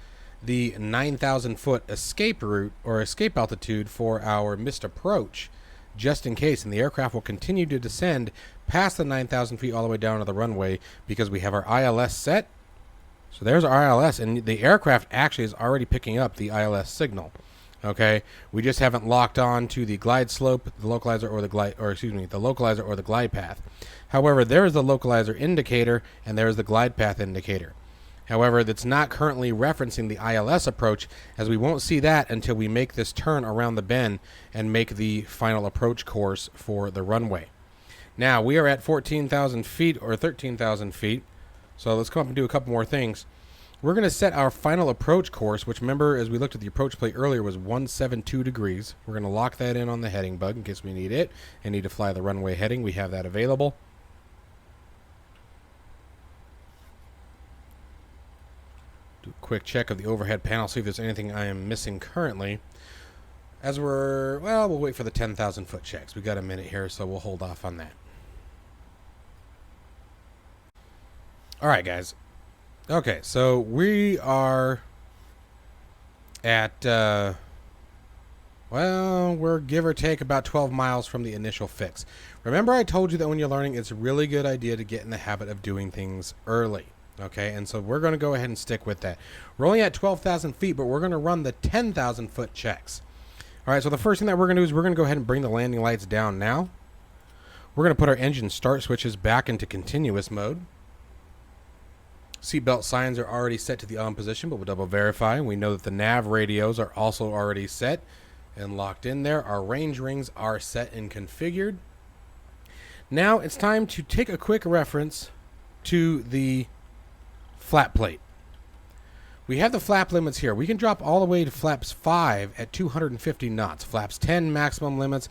the 9,000 foot escape route or escape altitude for our missed approach just in case, and the aircraft will continue to descend past the 9,000 feet all the way down to the runway because we have our ILS set. So there's our ILS, and the aircraft actually is already picking up the ILS signal. Okay, we just haven't locked on to the glide slope, the localizer, or the localizer or the glide path. However, there is the localizer indicator, and there is the glide path indicator. However, that's not currently referencing the ILS approach, as we won't see that until we make this turn around the bend and make the final approach course for the runway. Now, we are at 14,000 feet or 13,000 feet. So let's come up and do a couple more things. We're going to set our final approach course, which remember, as we looked at the approach plate earlier, was 172 degrees. We're going to lock that in on the heading bug in case we need it and need to fly the runway heading. We have that available. Do a quick check of the overhead panel, see if there's anything I am missing currently. As we'll wait for the 10,000 foot checks. We got a minute here, so we'll hold off on that. All right, guys. Okay, so we are at, we're give or take about 12 miles from the initial fix. Remember I told you that when you're learning, it's a really good idea to get in the habit of doing things early. Okay, and so we're going to go ahead and stick with that. We're only at 12,000 feet, but we're going to run the 10,000 foot checks. All right, so the first thing that we're going to do is we're going to go ahead and bring the landing lights down now. We're going to put our engine start switches back into continuous mode. Seatbelt signs are already set to the on position, but we'll double verify. We know that the nav radios are also already set and locked in there. Our range rings are set and configured. Now it's time to take a quick reference to the flap plate. We have the flap limits here. We can drop all the way to flaps 5 at 250 knots. Flaps 10 maximum limits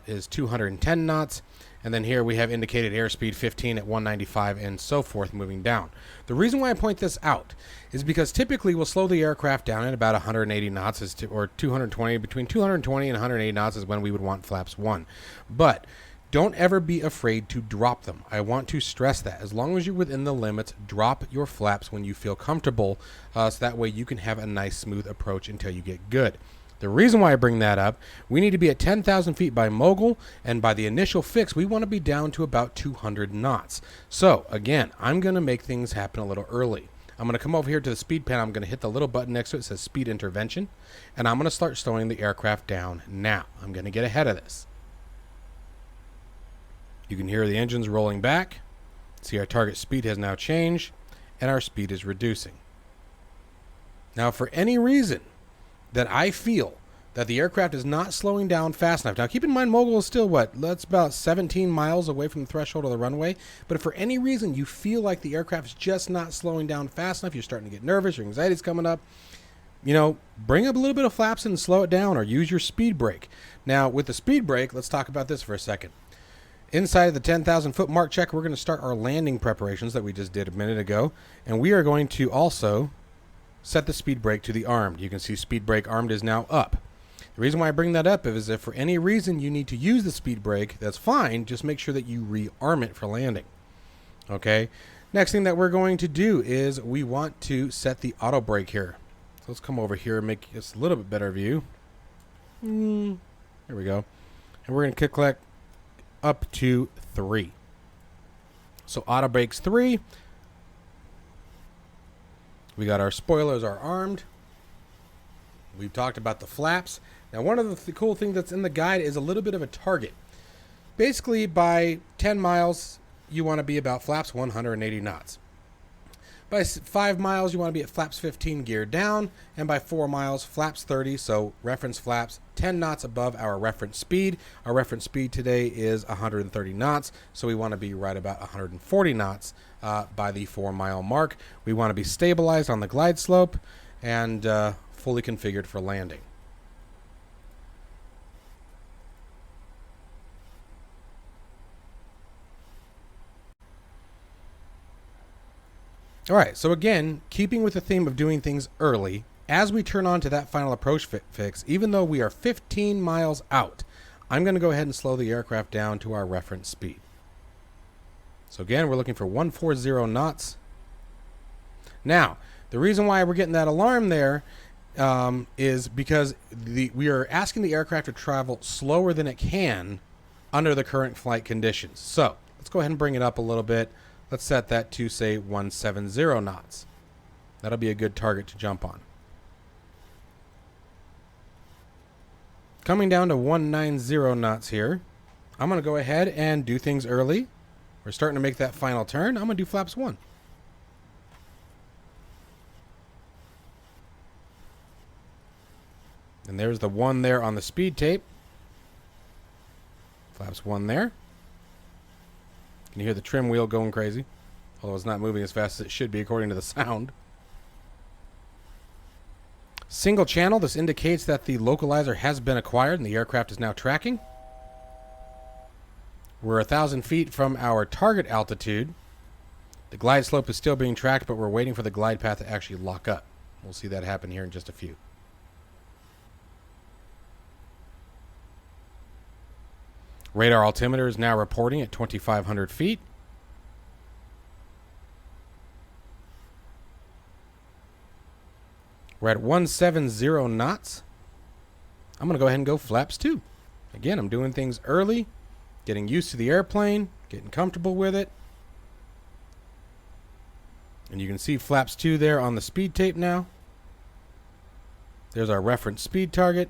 is 210 knots. And then here we have indicated airspeed 15 at 195 and so forth moving down. The reason why I point this out is because typically we'll slow the aircraft down at about 180 knots or 220, between 220 and 180 knots is when we would want flaps 1. But don't ever be afraid to drop them. I want to stress that. As long as you're within the limits, drop your flaps when you feel comfortable so that way you can have a nice smooth approach until you get good. The reason why I bring that up, we need to be at 10,000 feet by mogul, and by the initial fix, we want to be down to about 200 knots. So, again, I'm going to make things happen a little early. I'm going to come over here to the speed panel. I'm going to hit the little button next to it that says speed intervention, and I'm going to start slowing the aircraft down now. I'm going to get ahead of this. You can hear the engines rolling back. See our target speed has now changed, and our speed is reducing. Now, for any reason that I feel that the aircraft is not slowing down fast enough. Now, keep in mind, mogul is still that's about 17 miles away from the threshold of the runway. But if for any reason you feel like the aircraft is just not slowing down fast enough, you're starting to get nervous, your anxiety's coming up, bring up a little bit of flaps and slow it down, or use your speed brake. Now, with the speed brake, let's talk about this for a second. Inside of the 10,000 foot mark check, we're going to start our landing preparations that we just did a minute ago. And we are going to also set the speed brake to the armed. You can see speed brake armed is now up. The reason why I bring that up is if for any reason you need to use the speed brake, that's fine. Just make sure that you rearm it for landing. Okay. Next thing that we're going to do is we want to set the auto brake here. So let's come over here and make this a little bit better view. There we go. And we're going to click up to 3. So auto brakes 3. We got our spoilers are armed. We've talked about the flaps. Now, one of the cool things that's in the guide is a little bit of a target. Basically, by 10 miles, you want to be about flaps 180 knots. By 5 miles, you want to be at flaps 15 gear down, and by 4 miles, flaps 30, so reference flaps 10 knots above our reference speed. Our reference speed today is 130 knots, so we want to be right about 140 knots by the 4 mile mark. We want to be stabilized on the glide slope and fully configured for landing. All right, so again, keeping with the theme of doing things early, as we turn on to that final approach fix, even though we are 15 miles out, I'm going to go ahead and slow the aircraft down to our reference speed. So again, we're looking for 140 knots. Now, the reason why we're getting that alarm there is because we are asking the aircraft to travel slower than it can under the current flight conditions. So let's go ahead and bring it up a little bit. Let's set that to, say, 170 knots. That'll be a good target to jump on. Coming down to 190 knots here, I'm going to go ahead and do things early. We're starting to make that final turn. I'm going to do flaps 1. And there's the 1 there on the speed tape. Flaps 1 there. Can you hear the trim wheel going crazy? Although it's not moving as fast as it should be according to the sound. Single channel. This indicates that the localizer has been acquired and the aircraft is now tracking. We're 1,000 feet from our target altitude. The glide slope is still being tracked, but we're waiting for the glide path to actually lock up. We'll see that happen here in just a few. Radar altimeter is now reporting at 2,500 feet. We're at 170 knots. I'm going to go ahead and go flaps 2. Again, I'm doing things early, getting used to the airplane, getting comfortable with it. And you can see flaps 2 there on the speed tape now. There's our reference speed target.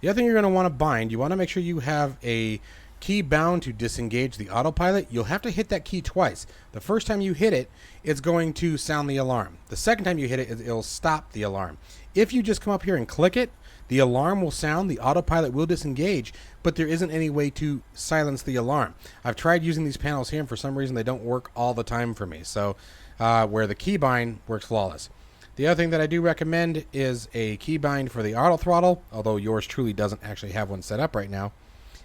The other thing you're going to want to bind, you want to make sure you have a key bound to disengage the autopilot. You'll have to hit that key twice. The first time you hit it, it's going to sound the alarm. The second time you hit it, it'll stop the alarm. If you just come up here and click it, the alarm will sound, the autopilot will disengage, but there isn't any way to silence the alarm. I've tried using these panels here, and for some reason they don't work all the time for me. So where the key bind works flawless. The other thing that I do recommend is a keybind for the auto throttle, although yours truly doesn't actually have one set up right now,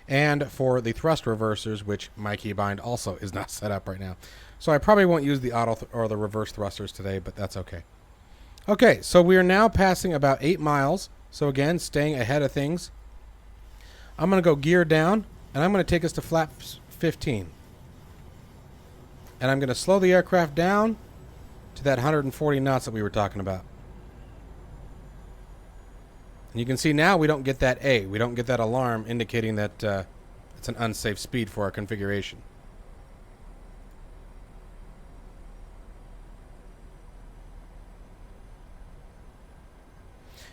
and for the thrust reversers, which my keybind also is not set up right now. So I probably won't use the auto or the reverse thrusters today, but that's okay. Okay, so we are now passing about 8 miles. So again, staying ahead of things. I'm going to go gear down, and I'm going to take us to flaps 15. And I'm going to slow the aircraft down to that 140 knots that we were talking about. And you can see now we don't get that A. We don't get that alarm indicating that it's an unsafe speed for our configuration.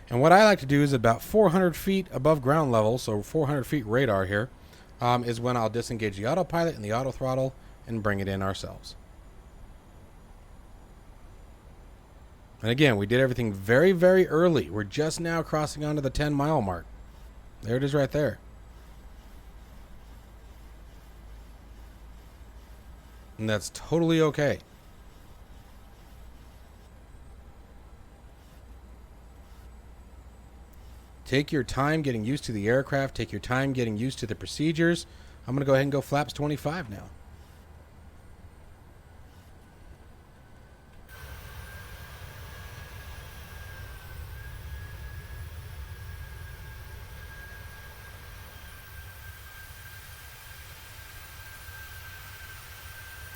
And what I like to do is about 400 feet above ground level, so 400 feet radar here, is when I'll disengage the autopilot and the auto throttle and bring it in ourselves. And again, we did everything very, very early. We're just now crossing onto the 10-mile mark. There it is right there. And that's totally okay. Take your time getting used to the aircraft. Take your time getting used to the procedures. I'm going to go ahead and go flaps 25 now.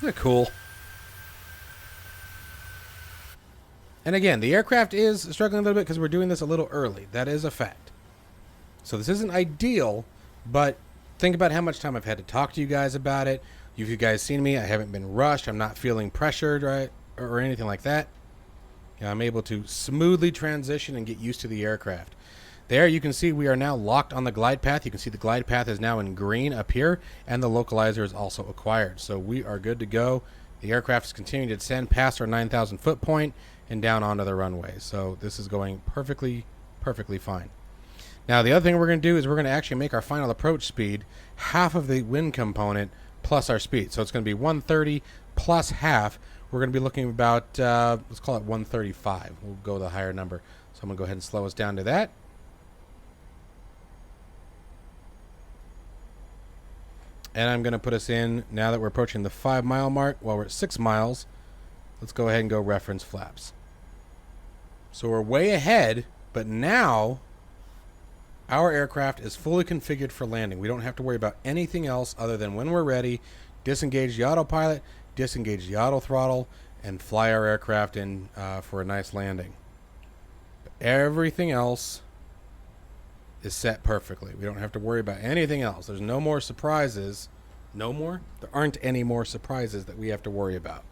Isn't that cool? And again, the aircraft is struggling a little bit because we're doing this a little early. That is a fact. So this isn't ideal, but think about how much time I've had to talk to you guys about it. You guys seen me. I haven't been rushed. I'm not feeling pressured, right, or anything like that. I'm able to smoothly transition and get used to the aircraft. There you can see we are now locked on the glide path. You can see the glide path is now in green up here, and the localizer is also acquired. So we are good to go. The aircraft is continuing to descend past our 9,000 foot point and down onto the runway. So this is going perfectly fine. Now the other thing we're going to do is we're going to actually make our final approach speed half of the wind component plus our speed. So it's going to be 130 plus half. We're going to be looking about, let's call it 135. We'll go with a higher number. So I'm going to go ahead and slow us down to that. And I'm going to put us in, now that we're approaching the 5 mile mark, while we're at 6 miles, let's go ahead and go reference flaps. So we're way ahead, but now our aircraft is fully configured for landing. We don't have to worry about anything else other than when we're ready, disengage the autopilot, disengage the auto throttle, and fly our aircraft in for a nice landing. But everything else is set perfectly. We don't have to worry about anything else. There's no more surprises. No more? There aren't any more surprises that we have to worry about.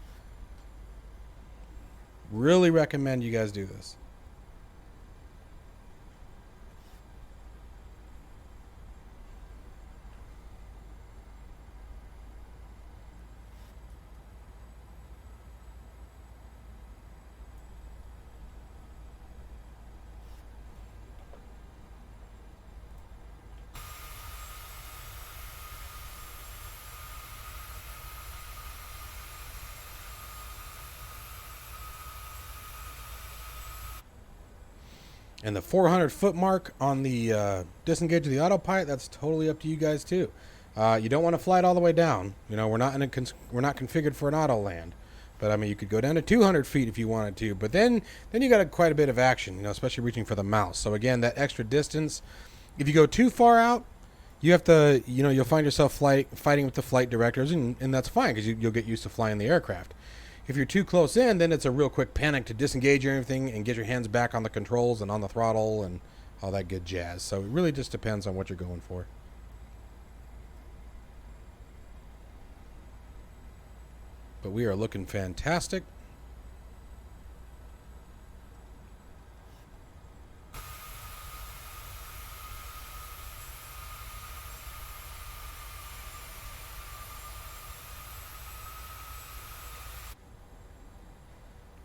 Really recommend you guys do this. And the 400 foot mark on the disengage of the autopilot, that's totally up to you guys too. You don't want to fly it all the way down. You know, we're not configured for an auto land. But I mean, you could go down to 200 feet if you wanted to. But then you got quite a bit of action, you know, especially reaching for the mouse. So again, that extra distance, if you go too far out, you have to, you know, you'll find yourself fighting with the flight directors, and that's fine because you'll get used to flying the aircraft. If you're too close in, then it's a real quick panic to disengage everything and get your hands back on the controls and on the throttle and all that good jazz. So it really just depends on what you're going for. But we are looking fantastic.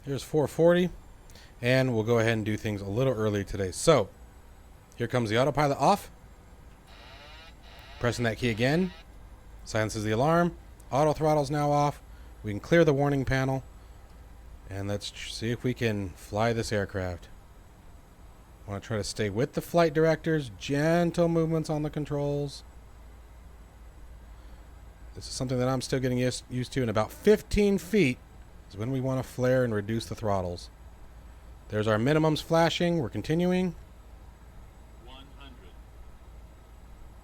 Here's 440, and we'll go ahead and do things a little early today. So here comes the autopilot off. Pressing that key again, silences the alarm. Auto throttle's now off. We can clear the warning panel, and let's see if we can fly this aircraft. I want to try to stay with the flight directors. Gentle movements on the controls. This is something that I'm still getting used to. In about 15 feet is when we want to flare and reduce the throttles. There's our minimums flashing. We're continuing.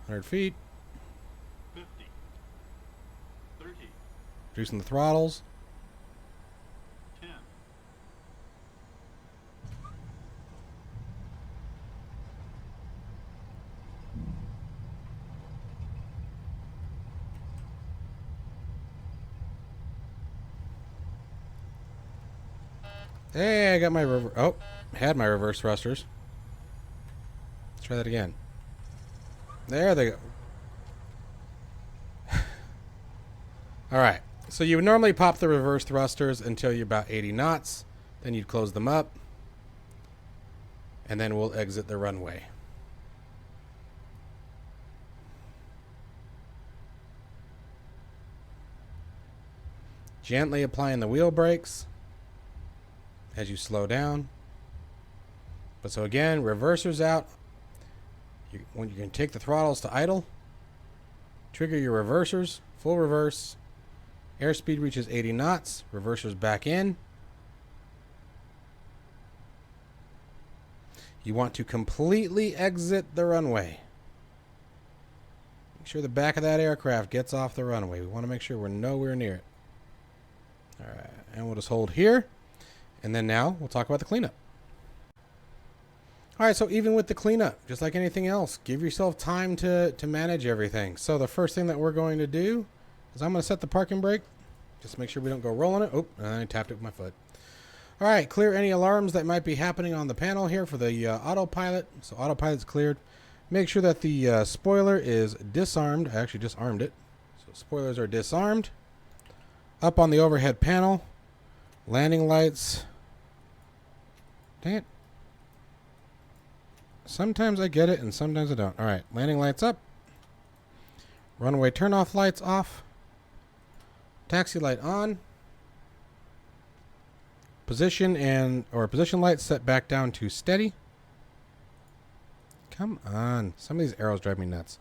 100 feet. 50. 30. Reducing the throttles. 10. Hey, I got my had my reverse thrusters. Let's try that again. There they go. All right. So you would normally pop the reverse thrusters until you're about 80 knots. Then you'd close them up. And then we'll exit the runway. Gently applying the wheel brakes as you slow down. But so again, reversers out. When you can take the throttles to idle, trigger your reversers, full reverse. Airspeed reaches 80 knots, reversers back in. You want to completely exit the runway. Make sure the back of that aircraft gets off the runway. We want to make sure we're nowhere near it. All right, and we'll just hold here. And then now we'll talk about the cleanup. All right, so even with the cleanup, just like anything else, give yourself time to manage everything. So the first thing that we're going to do is I'm going to set the parking brake. Just make sure we don't go rolling it. Oh, and I tapped it with my foot. All right, clear any alarms that might be happening on the panel here for the autopilot. So autopilot's cleared. Make sure that the spoiler is disarmed. I actually disarmed it. So spoilers are disarmed. Up on the overhead panel, landing lights. Dang it. Sometimes I get it and sometimes I don't. All right, landing lights up. Runway turnoff lights off. Taxi light on. Position lights set back down to steady. Come on. Some of these arrows drive me nuts.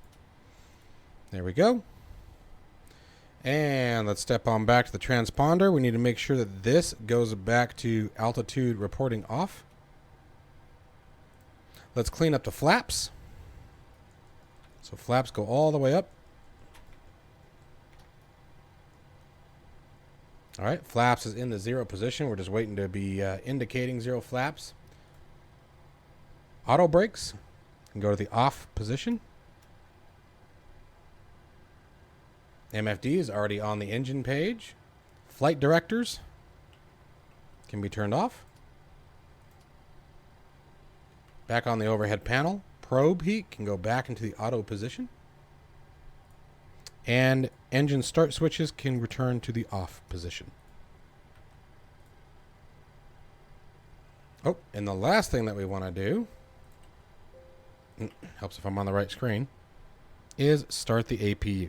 There we go. And let's step on back to the transponder. We need to make sure that this goes back to altitude reporting off. Let's clean up the flaps. So flaps go all the way up. All right, flaps is in the 0 position. We're just waiting to be indicating 0 flaps. Auto brakes can go to the off position. MFD is already on the engine page. Flight directors can be turned off. Back on the overhead panel. Probe heat can go back into the auto position. And engine start switches can return to the off position. Oh, and the last thing that we want to do, helps if I'm on the right screen, is start the APU.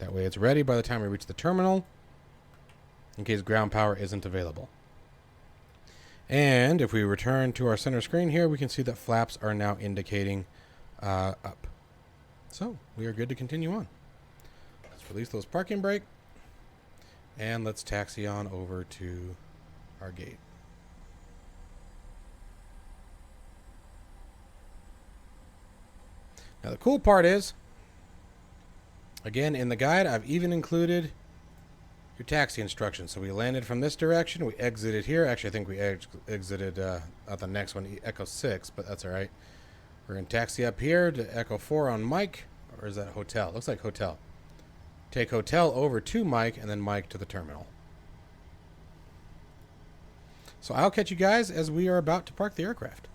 That way it's ready by the time we reach the terminal, in case ground power isn't available. And if we return to our center screen here, we can see that flaps are now indicating up. So we are good to continue on. Release those parking brake, and let's taxi on over to our gate. Now the cool part is, again in the guide, I've even included your taxi instructions. So we landed from this direction, we exited here. Actually, I think we exited at the next one, Echo 6, but that's all right. We're going to taxi up here to Echo 4 on Mike, or is that hotel? Looks like hotel. Take hotel over to Mike, and then Mike to the terminal. So I'll catch you guys as we are about to park the aircraft.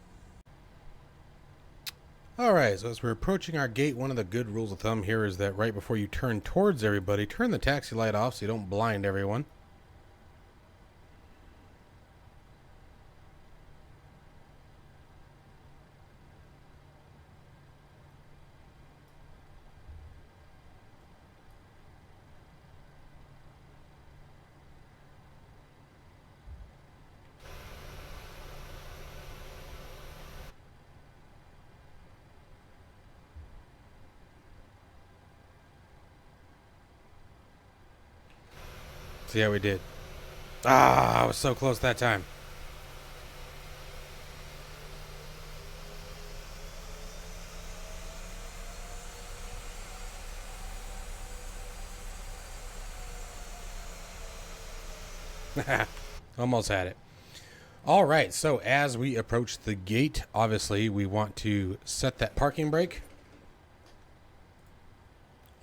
Alright, so as we're approaching our gate, one of the good rules of thumb here is that right before you turn towards everybody, turn the taxi light off so you don't blind everyone. See how we did. Ah, I was so close that time. Almost had it. All right, so as we approach the gate, obviously we want to set that parking brake.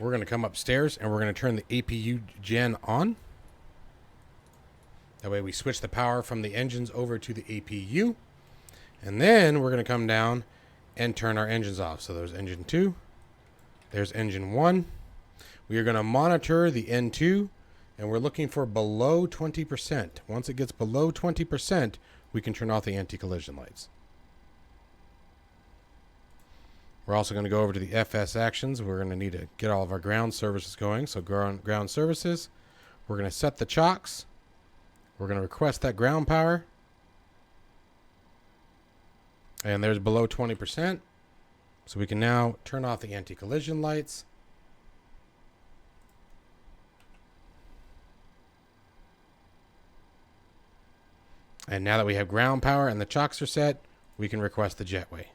We're going to come upstairs and we're going to turn the APU gen on. That way we switch the power from the engines over to the APU. And then we're going to come down and turn our engines off. So there's engine 2. There's engine 1. We are going to monitor the N2. And we're looking for below 20%. Once it gets below 20%, we can turn off the anti-collision lights. We're also going to go over to the FS actions. We're going to need to get all of our ground services going. So ground services. We're going to set the chocks. We're going to request that ground power. And there's below 20%. So we can now turn off the anti-collision lights. And now that we have ground power and the chocks are set, we can request the jetway.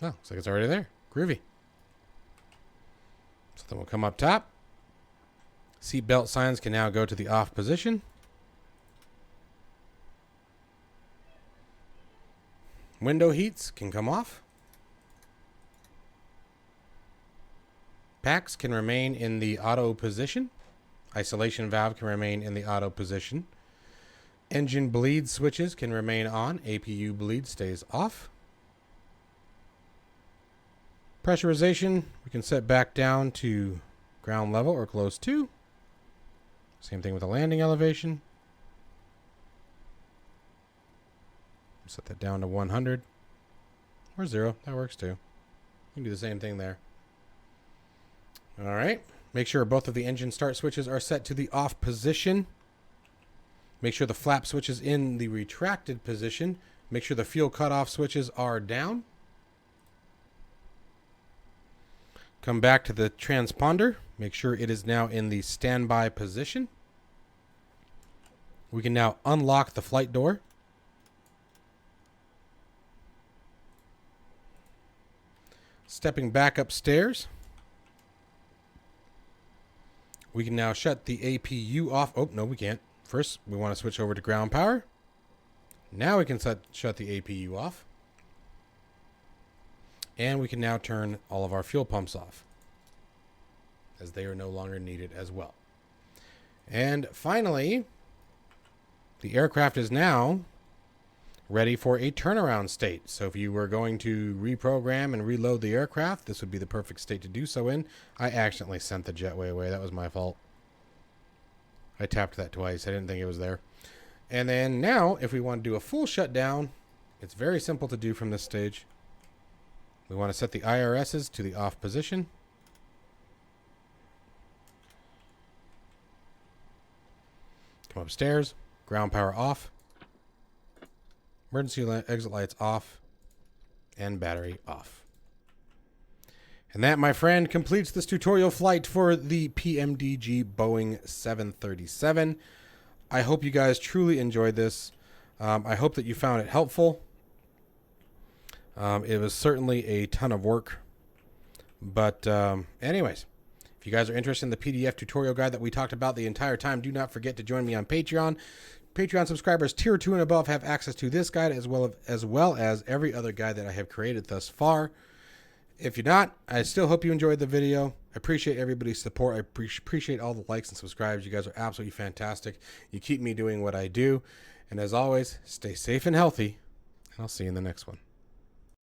Oh, looks like it's already there. Groovy. So then we'll come up top. Seatbelt signs can now go to the off position. Window heats can come off. Packs can remain in the auto position. Isolation valve can remain in the auto position. Engine bleed switches can remain on. APU bleed stays off. Pressurization, we can set back down to ground level or close to. Same thing with the landing elevation. Set that down to 100 or 0. That works too. You can do the same thing there. All right. Make sure both of the engine start switches are set to the off position. Make sure the flap switch is in the retracted position. Make sure the fuel cutoff switches are down. Come back to the transponder. Make sure it is now in the standby position. We can now unlock the flight door. Stepping back upstairs, we can now shut the APU off. Oh, no, we can't. First, we want to switch over to ground power. Now we can shut the APU off. And we can now turn all of our fuel pumps off, as they are no longer needed as well. And finally, the aircraft is now ready for a turnaround state. So if you were going to reprogram and reload the aircraft, this would be the perfect state to do so in. I accidentally sent the jetway away. That was my fault. I tapped that twice. I didn't think it was there. And then now, if we want to do a full shutdown, it's very simple to do from this stage. We want to set the IRSs to the off position. Come upstairs, ground power off. Emergency exit lights off, and battery off. And that, my friend, completes this tutorial flight for the PMDG Boeing 737. I hope you guys truly enjoyed this. I hope that you found it helpful. It was certainly a ton of work. But anyways, if you guys are interested in the PDF tutorial guide that we talked about the entire time, do not forget to join me on Patreon. Patreon subscribers tier 2 and above have access to this guide as well as every other guide that I have created thus far. If you're not, I still hope you enjoyed the video. I appreciate everybody's support. I appreciate all the likes and subscribes. You guys are absolutely fantastic. You keep me doing what I do. And as always, stay safe and healthy, and I'll see you in the next one.